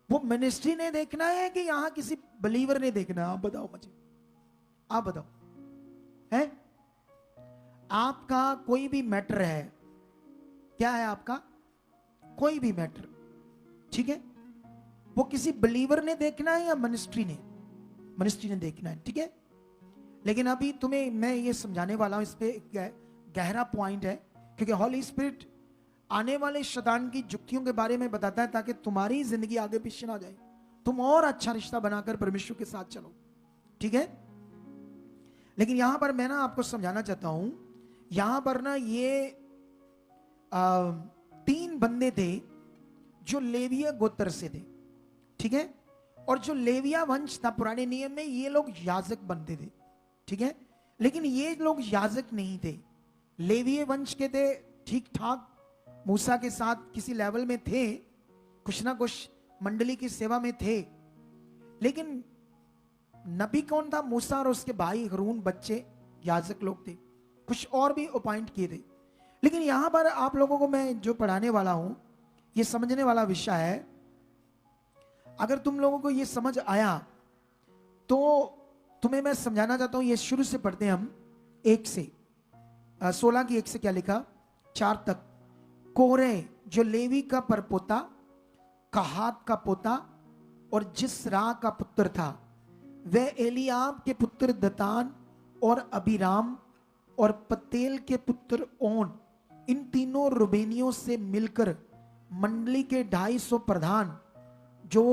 वो मिनिस्ट्री ने देखना है कि यहां किसी बिलीवर ने देखना है? आप बताओ मुझे, आप बताओ। है आपका कोई भी मैटर है, क्या है आपका कोई भी मैटर, ठीक है, वो किसी बिलीवर ने देखना है या मिनिस्ट्री ने? मिनिस्ट्री ने देखना है, ठीक है। लेकिन अभी तुम्हें मैं ये समझाने वाला हूं, इस पे गहरा पॉइंट है, क्योंकि हॉली स्पिरिट आने वाले शैतान की जुक्तियों के बारे में बताता है, ताकि तुम्हारी जिंदगी आगे पीछे ना जाए, तुम और अच्छा रिश्ता बनाकर परमेश्वर के साथ चलो, ठीक है। लेकिन यहां पर मैं ना आपको समझाना चाहता हूं, यहां पर ना ये 3 बंदे थे जो लेविया गोत्र से थे, ठीक है। और जो लेविया वंश था पुराने नियम में, ये लोग याजक बनते थे, ठीक है। लेकिन ये लोग याजक नहीं थे, लेविया वंश के थे, ठीक ठाक मूसा के साथ किसी लेवल में थे, कुछ ना कुछ मंडली की सेवा में थे। लेकिन नबी कौन था? मूसा और उसके भाई हरून बच्चे याजक लोग थे, कुछ और भी अपॉइंट किए थे। लेकिन यहां पर आप लोगों को मैं जो पढ़ाने वाला हूं, ये समझने वाला विषय है। अगर तुम लोगों को ये समझ आया तो तुम्हें मैं समझाना चाहता हूं। ये शुरू से पढ़ते हैं हम, 1 से 16 की 1 से क्या लिखा, 4 तक। कोरे जो लेवी का परपोता, कहात का पोता और जिसरा का पुत्र था, वह एलियाब के पुत्र दतान और अबीराम और पतेल के पुत्र ओन, इन तीनों रुबेनियों से मिलकर मंडली के 250 प्रधान जो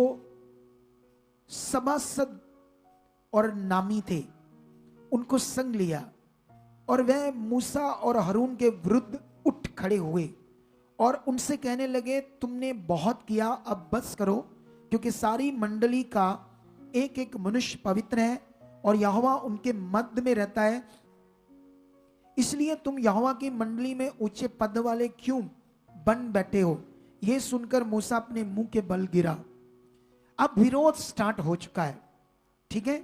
सभासद और नामी थे, उनको संग लिया। और वह मूसा और हारून के विरुद्ध उठ खड़े हुए और उनसे कहने लगे, तुमने बहुत किया, अब बस करो, क्योंकि सारी मंडली का एक एक मनुष्य पवित्र है और यहोवा उनके मध्य में रहता है। इसलिए तुम यहोवा की मंडली में ऊंचे पद वाले क्यों बन बैठे हो? यह सुनकर मूसा अपने मुंह के बल गिरा। अब विरोध स्टार्ट हो चुका है, ठीक है।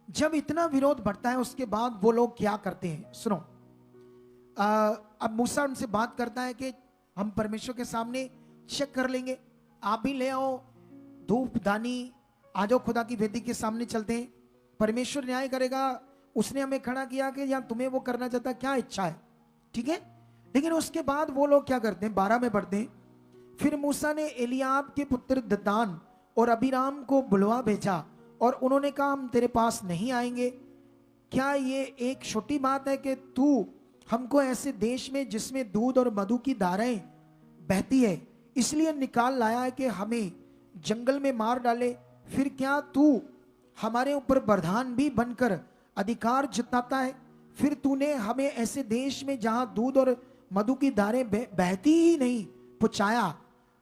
जब इतना विरोध बढ़ता है, उसके बाद वो लोग क्या करते हैं, सुनो। अब मूसा उनसे बात करता है कि हम परमेश्वर के सामने चेक कर लेंगे, आप भी ले आओ धूप दानी, आ जाओ खुदा की वेदी के सामने चलते हैं, परमेश्वर न्याय करेगा। उसने हमें खड़ा किया कि या तुम्हें वो करना चाहता, क्या इच्छा है, ठीक है। लेकिन उसके बाद वो लोग क्या करते हैं, 12 में पढ़ते हैं। फिर मूसा ने एलियाब के पुत्र दतान और अबीराम को बुलवा भेजा और उन्होंने कहा, हम तेरे पास नहीं आएंगे क्या ये एक छोटी बात है कि तू हमको ऐसे देश में जिसमें दूध और मधु की धाराएं बहती है इसलिए निकाल लाया है कि हमें जंगल में मार डाले? फिर क्या तू हमारे ऊपर प्रधान भी बनकर अधिकार जताता है? फिर तूने हमें ऐसे देश में जहां दूध और मधु की धारें बहती ही नहीं पहुंचाया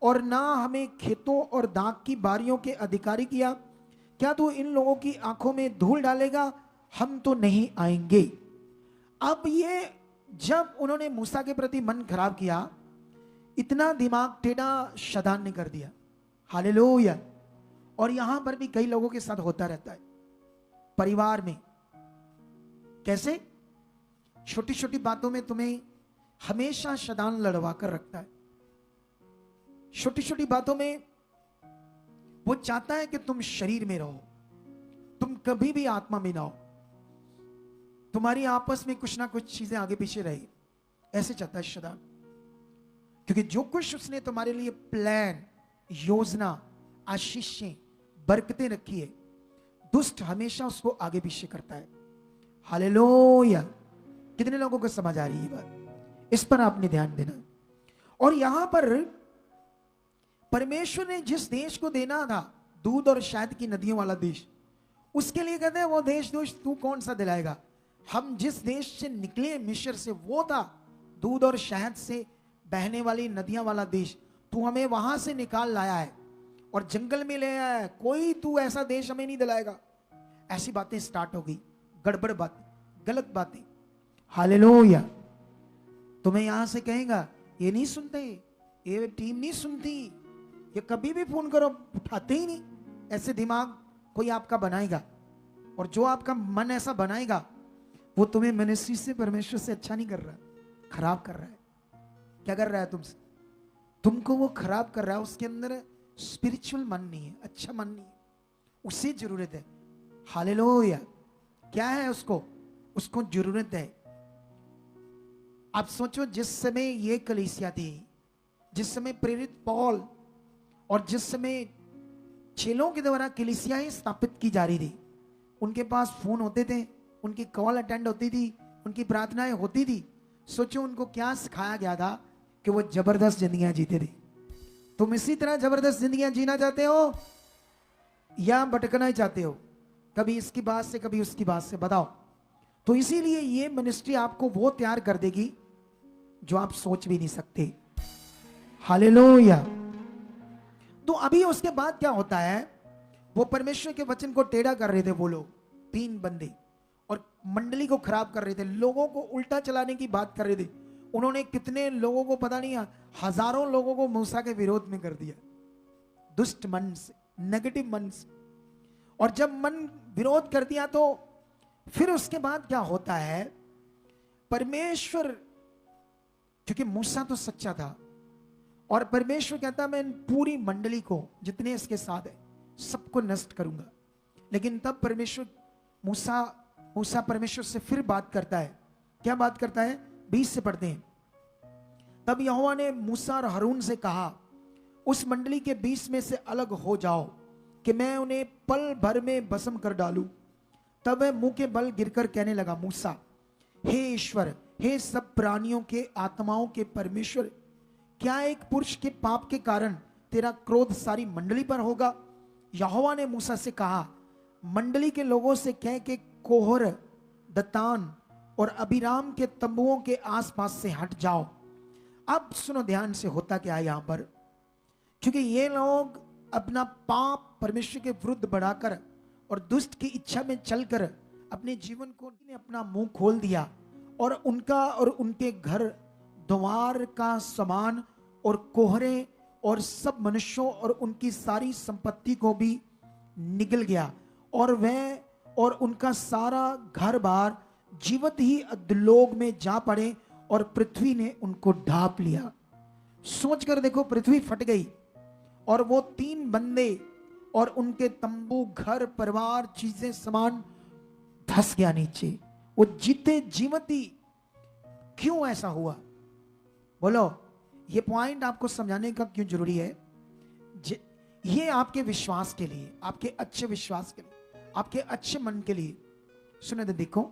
और ना हमें खेतों और दाख की बारियों के अधिकारी किया? क्या तू इन लोगों की आंखों में धूल डालेगा? हम तो नहीं आएंगे। अब ये जब उन्होंने मूसा के प्रति मन खराब किया, इतना दिमाग टेढ़ा शैतान ने कर दिया। हालेलुया। और यहां पर भी कई लोगों के साथ होता रहता है परिवार में। कैसे? छोटी छोटी बातों में तुम्हें हमेशा शैतान लड़वा कर रखता है। छोटी छोटी बातों में वो चाहता है कि तुम शरीर में रहो, तुम कभी भी आत्मा में ना हो, तुम्हारी आपस में कुछ ना कुछ चीजें आगे पीछे रहे। ऐसे चाहता है शैतान, क्योंकि जो कुछ उसने तुम्हारे लिए प्लान, योजना, आशीषें, बरकतें रखी है, दुष्ट हमेशा उसको आगे पीछे करता है। हालेलुया। कितने लोगों को समझ आ रही है बात? इस पर आपने ध्यान देना। और यहां पर परमेश्वर ने जिस देश को देना था, दूध और शहद की नदियों वाला देश, उसके लिए कहते हैं वो देश तू कौन सा दिलाएगा? हम जिस देश से निकले मिस्र से, वो था दूध और शहद से बहने वाली नदियां वाला देश। तू हमें वहां से निकाल लाया है और जंगल में ले आया है। कोई तू ऐसा देश हमें नहीं दिलाएगा। ऐसी बातें स्टार्ट हो गई, गड़बड़ बातें, गलत बातें। हालेलुया। तुम्हें यहां से कहेगा ये नहीं सुनते, ये टीम नहीं सुनती, ये कभी भी फोन करो उठाते ही नहीं। ऐसे दिमाग कोई आपका बनाएगा, और जो आपका मन ऐसा बनाएगा वो तुम्हें मिनिस्ट्री से, परमेश्वर से अच्छा नहीं कर रहा, खराब कर रहा है। क्या कर रहा है तुमसे? तुमको वो खराब कर रहा है। उसके अंदर स्पिरिचुअल मन नहीं है, अच्छा मन नहीं है, उसे जरूरत है। हालेलुया। क्या है उसको? उसको जरूरत है। आप सोचो, जिस समय ये कलीसिया थी, जिस समय प्रेरित पौल और जिस समय चेलों के द्वारा कलीसियाएं स्थापित की जा रही थी, उनके पास फोन होते थे, उनकी कॉल अटेंड होती थी, उनकी प्रार्थनाएं होती थी। सोचो उनको क्या सिखाया गया था कि वो जबरदस्त जिंदगियां जीते थे। तुम इसी तरह जबरदस्त जिंदगियां जीना चाहते हो या भटकना ही चाहते हो? कभी इसकी बात से कभी उसकी बात से, बताओ। तो इसीलिए ये मिनिस्ट्री आपको वो तैयार कर देगी जो आप सोच भी नहीं सकते। हालेलुया। तो अभी उसके बाद क्या होता है, वो परमेश्वर के वचन को टेढ़ा कर रहे थे वो लोग, 3 बंदे, और मंडली को खराब कर रहे थे, लोगों को उल्टा चलाने की बात कर रहे थे। उन्होंने कितने लोगों को, पता नहीं, हजारों लोगों को मूसा के विरोध में कर दिया, दुष्ट मन से, नेगेटिव मन से। और जब मन विरोध कर दिया तो फिर उसके बाद क्या होता है, परमेश्वर, क्योंकि मूसा तो सच्चा था, और परमेश्वर कहता मैं पूरी मंडली को, जितने इसके साथ है, सबको नष्ट करूंगा। लेकिन तब परमेश्वर, मूसा परमेश्वर से फिर बात करता है। क्या बात करता है? 20 से पढ़ते हैं। तब यहोवा ने मूसा और हारून से कहा, उस मंडली के 20 में से अलग हो जाओ कि मैं उन्हें पल भर में भस्म कर डालूं। तब वह मुंह के बल गिरकर कहने लगा, मूसा, हे ईश्वर, हे सब प्राणियों के आत्माओं के परमेश्वर, क्या एक पुरुष के पाप के कारण तेरा क्रोध सारी मंडली पर होगा? यहोवा ने मूसा से कहा, मंडली के लोगों से कह के कोहर, दतान और अबीराम के तंबुओं के आसपास से हट जाओ। अब सुनो ध्यान से, होता क्या है यहां पर, क्योंकि ये लोग अपना पाप परमेश्वर के विरुद्ध बढ़ाकर और दुष्ट की इच्छा में चलकर अपने जीवन को अपना मुंह खोल दिया, और उनका और उनके घर द्वार का सामान और कोहरे और सब मनुष्यों और उनकी सारी संपत्ति को भी निगल गया, और वह और उनका सारा घर बार जीवित ही अधोलोक में जा पड़े, और पृथ्वी ने उनको ढांप लिया। सोच कर देखो, पृथ्वी फट गई और वो 3 बंदे और उनके तंबू, घर, परिवार, चीजें, सामान धस गया नीचे। वो जीते जीवती। क्यों ऐसा हुआ? बोलो, ये पॉइंट आपको समझाने का क्यों जरूरी है? ये आपके विश्वास के लिए, आपके अच्छे विश्वास के लिए, आपके अच्छे मन के लिए, सुनो तो देखो,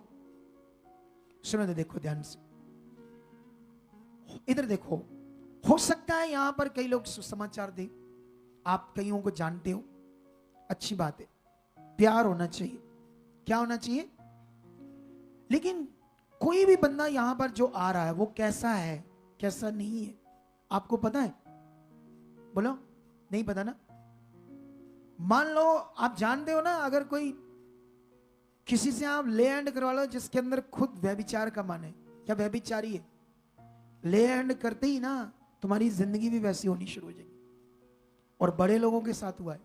सुनो तो देखो ध्यान से, इधर देखो। हो सकता है यहां पर कई लोग सुसमाचार दे, आप कईयों को जानते हो, अच्छी बात है, प्यार होना चाहिए, क्या होना चाहिए। लेकिन कोई भी बंदा यहां पर जो आ रहा है वो कैसा है कैसा नहीं है, आपको पता है? बोलो, नहीं पता ना? मान लो आप जानते हो ना, अगर कोई किसी से आप ले हैंड करवा लो जिसके अंदर खुद व्यभिचार का मन है, क्या व्यभिचारी है, ले हैंड करते ही ना तुम्हारी जिंदगी भी वैसी होनी शुरू हो जाएगी। और बड़े लोगों के साथ हुआ है,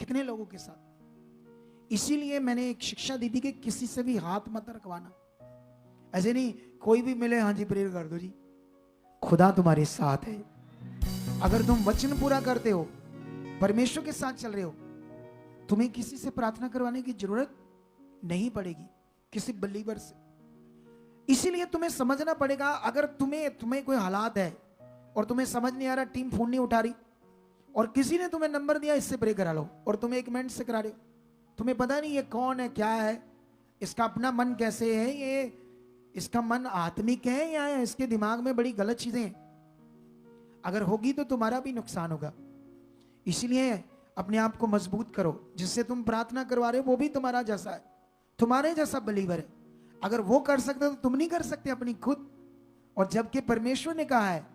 कितने लोगों के साथ। इसीलिए मैंने एक शिक्षा दी थी कि किसी से भी हाथ मत रखवाना, ऐसे नहीं कोई भी मिले हाँ जी प्रेयर कर दो जी। खुदा तुम्हारे साथ है, अगर तुम वचन पूरा करते हो, परमेश्वर के साथ चल रहे हो, तुम्हें किसी से प्रार्थना करवाने की जरूरत नहीं पड़ेगी, किसी बिलीवर से। इसीलिए तुम्हें समझना पड़ेगा, अगर तुम्हें कोई हालात है और तुम्हें समझ नहीं आ रहा, टीम फोन नहीं उठा रही, और किसी ने तुम्हें नंबर दिया इससे प्रे करा लो, और तुम्हें 1 मिनट से करा रहे हो, तुम्हें पता नहीं ये कौन है, क्या है, इसका अपना मन कैसे है, ये इसका मन आत्मिक है या इसके दिमाग में बड़ी गलत चीजें हैं, अगर होगी तो तुम्हारा भी नुकसान होगा। इसलिए अपने आप को मजबूत करो, जिससे तुम प्रार्थना करवा रहे हो वो भी तुम्हारा जैसा है, तुम्हारे जैसा बिलीवर है। अगर वो कर सकते तो तुम नहीं कर सकते अपनी खुद? और जबकि परमेश्वर ने कहा है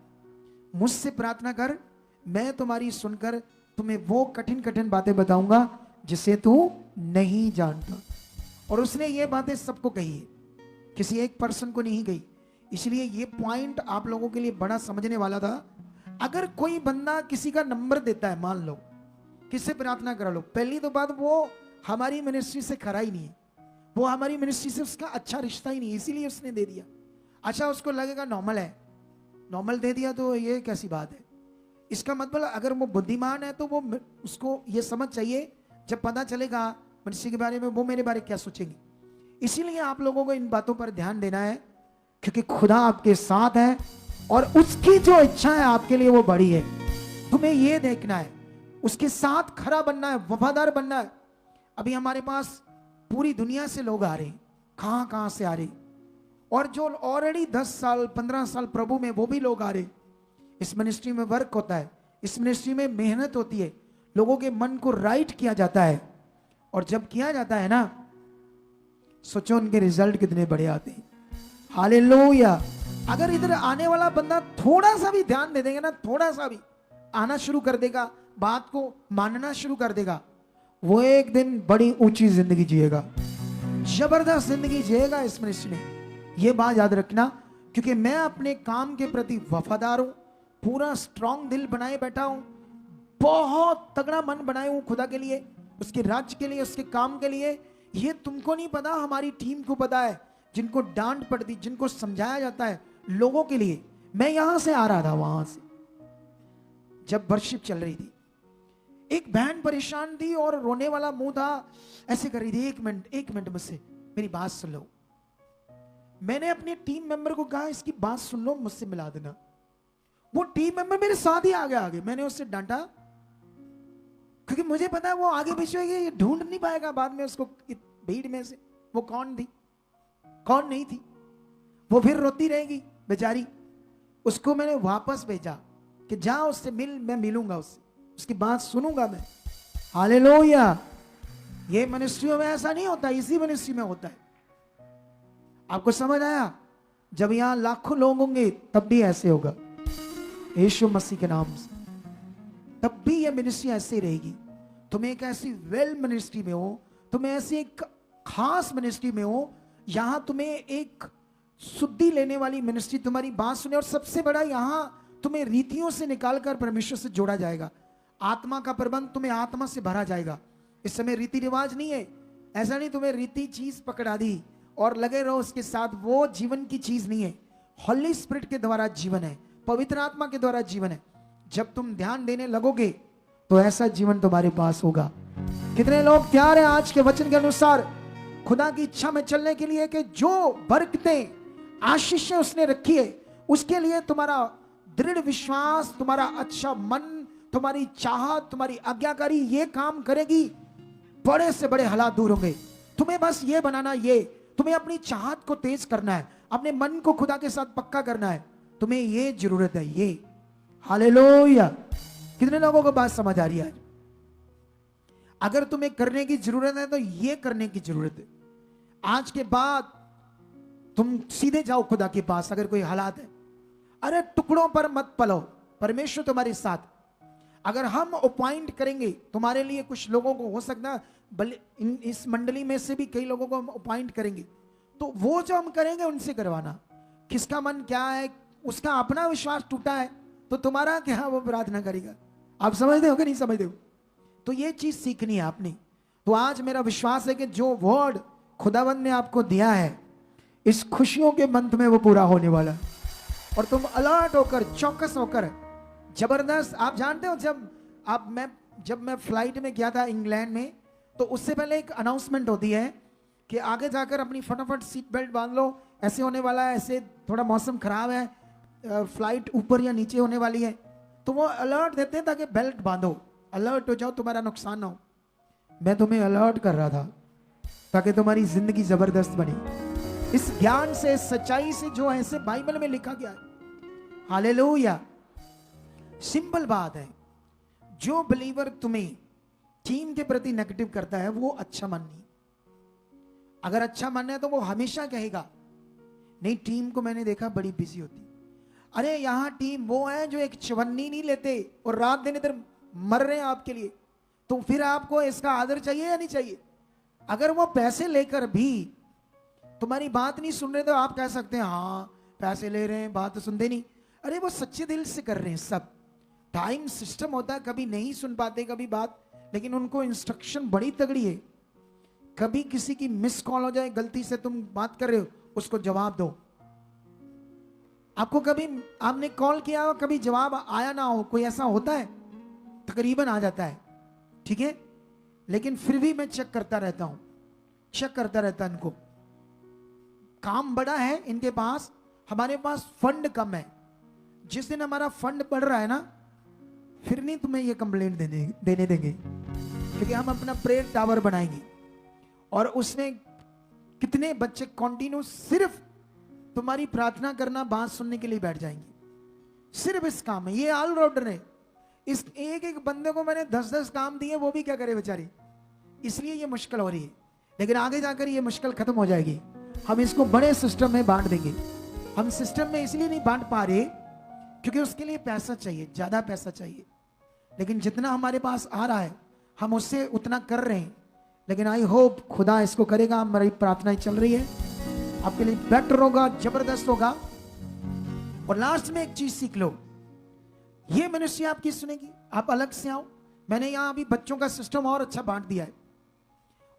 मुझसे प्रार्थना कर, मैं तुम्हारी सुनकर तुम्हें वो कठिन कठिन बातें बताऊंगा जिसे तू नहीं जानता। और उसने ये बातें सबको कही है, किसी एक पर्सन को नहीं कही। इसलिए ये पॉइंट आप लोगों के लिए बड़ा समझने वाला था। अगर कोई बंदा किसी का नंबर देता है, मान लो किससे प्रार्थना करा लो, पहली तो बात वो हमारी मिनिस्ट्री से खरा ही नहीं है, वो हमारी मिनिस्ट्री से उसका अच्छा रिश्ता ही नहीं है, इसीलिए उसने दे दिया। अच्छा, उसको लगेगा नॉर्मल है, नॉर्मल दे दिया तो ये कैसी बात है। इसका मतलब अगर वो बुद्धिमान है तो वो उसको ये समझ चाहिए, जब पता चलेगा मिनिस्ट्री के बारे में वो मेरे बारे क्या सोचेंगे। इसीलिए आप लोगों को इन बातों पर ध्यान देना है, क्योंकि खुदा आपके साथ है और उसकी जो इच्छा है आपके लिए वो बड़ी है। तुम्हें ये देखना है, उसके साथ खरा बनना है, वफादार बनना है। अभी हमारे पास पूरी दुनिया से लोग आ रहे हैं, कहां से आ रहे, और जो ऑलरेडी 10 साल 15 साल प्रभु में, वो भी लोग आ रहे। इस मिनिस्ट्री में वर्क होता है, इस मिनिस्ट्री में मेहनत होती है, लोगों के मन को राइट किया जाता है, और जब किया जाता है ना, सोचो उनके रिजल्ट कितने बड़े आते हैं। हालेलुया। अगर इधर आने वाला बंदा थोड़ा सा भी ध्यान दे देगा ना, थोड़ा सा भी आना शुरू कर देगा, बात को मानना शुरू कर देगा, वो एक दिन बड़ी ऊंची जिंदगी जिएगा, जबरदस्त जिंदगी जिएगा इस मिनिस्ट्री में। ये बात याद रखना, क्योंकि मैं अपने काम के प्रति वफादार हूं, पूरा स्ट्रांग दिल बनाए बैठा हूं, बहुत तगड़ा मन बनाए हूं खुदा के लिए, उसके राज्य के लिए, उसके काम के लिए। ये तुमको नहीं पता, हमारी टीम को पता है, जिनको डांट पड़ती, जिनको समझाया जाता है लोगों के लिए। मैं यहां से आ रहा था, वहां से जब वर्शिप चल रही थी, एक बहन परेशान थी और रोने वाला मुंह था, ऐसे कर रही थी, एक मिनट मुझसे मेरी बात सुन लो। मैंने अपने टीम मेंबर को कहा इसकी बात सुन लो, मुझसे मिला देना। वो टीम मेंबर मेरे साथ ही आगे मैंने उससे डांटा, क्योंकि मुझे पता है वो आगे पीछे ये ढूंढ नहीं पाएगा बाद में उसको भीड़ में से वो कौन थी कौन नहीं थी, वो फिर रोती रहेगी बेचारी। उसको मैंने वापस भेजा कि जा उससे मिल, मैं मिलूंगा उससे, उसकी बात सुनूंगा मैं। हालेलुया। ये मिनिस्ट्रियों में ऐसा नहीं होता, इसी मिनिस्ट्री में होता है। आपको समझ आया? जब यहां लाखों लोग होंगे तब भी ऐसे होगा, यीशु मसीह के नाम से, तब भी ये मिनिस्ट्री ऐसे रहेगी। तुम एक ऐसी वेल मिनिस्ट्री में हो, तुम ऐसी एक खास मिनिस्ट्री में हो, यहां तुम्हें एक शुद्धि लेने वाली मिनिस्ट्री तुम्हारी बात सुने, और सबसे बड़ा यहां तुम्हें रीतियों से निकालकर परमेश्वर से जोड़ा जाएगा। आत्मा का प्रबंध, तुम्हें आत्मा से भरा जाएगा। इस समय रीति रिवाज नहीं है, ऐसा नहीं तुम्हें रीति चीज पकड़ा दी और लगे रहो उसके साथ, वो जीवन की चीज नहीं है। होली स्पिरिट के द्वारा जीवन है, पवित्र आत्मा के द्वारा जीवन है। जब तुम ध्यान देने लगोगे तो ऐसा जीवन तुम्हारे पास होगा। कितने लोग तैयार हैं आज के वचन के अनुसार खुदा की इच्छा में चलने के लिए, कि जो बरकतें आशीषें उसने रखी है उसके लिए तुम्हारा दृढ़ विश्वास, तुम्हारा अच्छा मन, तुम्हारी चाहत, तुम्हारी आज्ञाकारी ये काम करेगी, बड़े से बड़े हालात दूर होंगे। तुम्हें बस ये बनाना, ये तुम्हें अपनी चाहत को तेज करना है, अपने मन को खुदा के साथ पक्का करना है, तुम्हें ये जरूरत है, ये। हालेलुया। कितने लोगों को बात समझ आ रही है? अगर तुम्हें करने की जरूरत है तो ये करने की जरूरत है। आज के बाद तुम सीधे जाओ खुदा के पास। अगर कोई हालात है, अरे टुकड़ों पर मत पलो, परमेश्वर तुम्हारे साथ। अगर हम अपॉइंट करेंगे तुम्हारे लिए कुछ लोगों को, हो सकता है इस मंडली में से भी कई लोगों को हम अपॉइंट करेंगे, तो वो जो हम करेंगे उनसे करवाना। किसका मन क्या है, उसका अपना विश्वास टूटा है तो तुम्हारा क्या वो प्रार्थना करेगा। आप समझते हो कि नहीं समझते हो? तो ये चीज सीखनी है आपने। तो आज मेरा विश्वास है कि जो वर्ड खुदावंद ने आपको दिया है, इस खुशियों के मंथ में वो पूरा होने वाला है। और तुम अलर्ट होकर, चौकस होकर, जबरदस्त। आप जानते हो, जब मैं फ्लाइट में गया था इंग्लैंड में, तो उससे पहले एक अनाउंसमेंट होती है कि आगे जाकर अपनी फटाफट सीट बेल्ट बांध लो, ऐसे होने वाला है, ऐसे थोड़ा मौसम खराब है, फ्लाइट ऊपर या नीचे होने वाली है। तो वो अलर्ट देते हैं ताकि बेल्ट बांधो, अलर्ट हो जाओ, तुम्हारा नुकसान ना हो। मैं तुम्हें अलर्ट कर रहा था ताकि तुम्हारी जिंदगी जबरदस्त बने, इस ज्ञान से, सच्चाई से जो है, ऐसे बाइबल में लिखा गया है। हालेलुया। सिंपल बात है, जो बिलीवर तुम्हें टीम के प्रति नेगेटिव करता है वो अच्छा मन नहीं। अगर अच्छा मन है तो वो हमेशा कहेगा नहीं, टीम को मैंने देखा बड़ी बिजी होती। अरे यहां टीम वो है जो एक चवन्नी नहीं लेते और रात दिन इधर मर रहे हैं आपके लिए, तो फिर आपको इसका आदर चाहिए या नहीं चाहिए? अगर वो पैसे लेकर भी तुम्हारी बात नहीं सुन रहे तो आप कह सकते हैं हाँ पैसे ले रहे हैं, बात तो सुनते नहीं। अरे वो सच्चे दिल से कर रहे हैं। सब टाइम सिस्टम होता है, कभी नहीं सुन पाते कभी बात, लेकिन उनको इंस्ट्रक्शन बड़ी तगड़ी है। कभी किसी की मिस कॉल हो जाए, गलती से तुम बात कर रहे हो, उसको जवाब दो। आपको कभी आपने कॉल किया हो, कभी जवाब आया ना हो, कोई ऐसा होता है? तकरीबन आ जाता है, ठीक है, लेकिन फिर भी मैं चेक करता रहता हूं, चेक करता रहता इनको। काम बड़ा है इनके पास, हमारे पास फंड कम है। जिस दिन हमारा फंड बढ़ रहा है ना, फिर नहीं तुम्हें ये कंप्लेंट देने देंगे, क्योंकि हम अपना प्रेयर टावर बनाएंगे और उसमें कितने बच्चे कंटिन्यू सिर्फ तुम्हारी प्रार्थना करना, बात सुनने के लिए बैठ जाएंगे। सिर्फ इस काम में ये ऑलराउंडर है। इस एक एक बंदे को मैंने 10-10 काम दिए, वो भी क्या करे बेचारी, इसलिए ये मुश्किल हो रही है। लेकिन आगे जाकर ये मुश्किल खत्म हो जाएगी। हम इसको बड़े सिस्टम में बांट देंगे। हम सिस्टम में इसलिए नहीं बांट पा रहे क्योंकि उसके लिए पैसा चाहिए, ज्यादा पैसा चाहिए। लेकिन जितना हमारे पास आ रहा है हम उससे उतना कर रहे हैं। लेकिन आई होप खुदा इसको करेगा। हमारी प्रार्थनाएं चल रही है, आपके लिए बेटर होगा, जबरदस्त होगा। और लास्ट में एक चीज सीख लो, ये मिनिस्ट्री आपकी सुनेगी, आप अलग से आओ। मैंने यहां अभी बच्चों का सिस्टम और अच्छा बांट दिया है।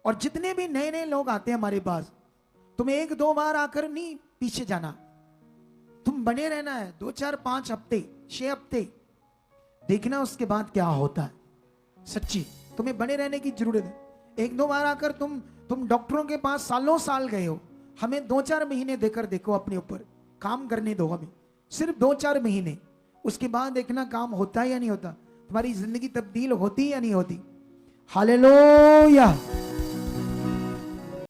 और जितने भी नए नए लोग आते हैं हमारे पास, तुम 1-2 बार आकर नहीं पीछे जाना, तुम बने रहना है 2-4-5 हफ्ते, 6 हफ्ते देखना, उसके बाद क्या होता है। सच्ची तुम्हें बने रहने की जरूरत है। 1-2 बार आकर तुम डॉक्टरों के पास सालों साल गए हो, हमें 2-4 महीने देकर देखो, अपने ऊपर काम करने दो हमें, सिर्फ 2-4 महीने। उसके बाद देखना काम होता है या नहीं होता, तुम्हारी जिंदगी तब्दील होती या नहीं होती। हालेलुया।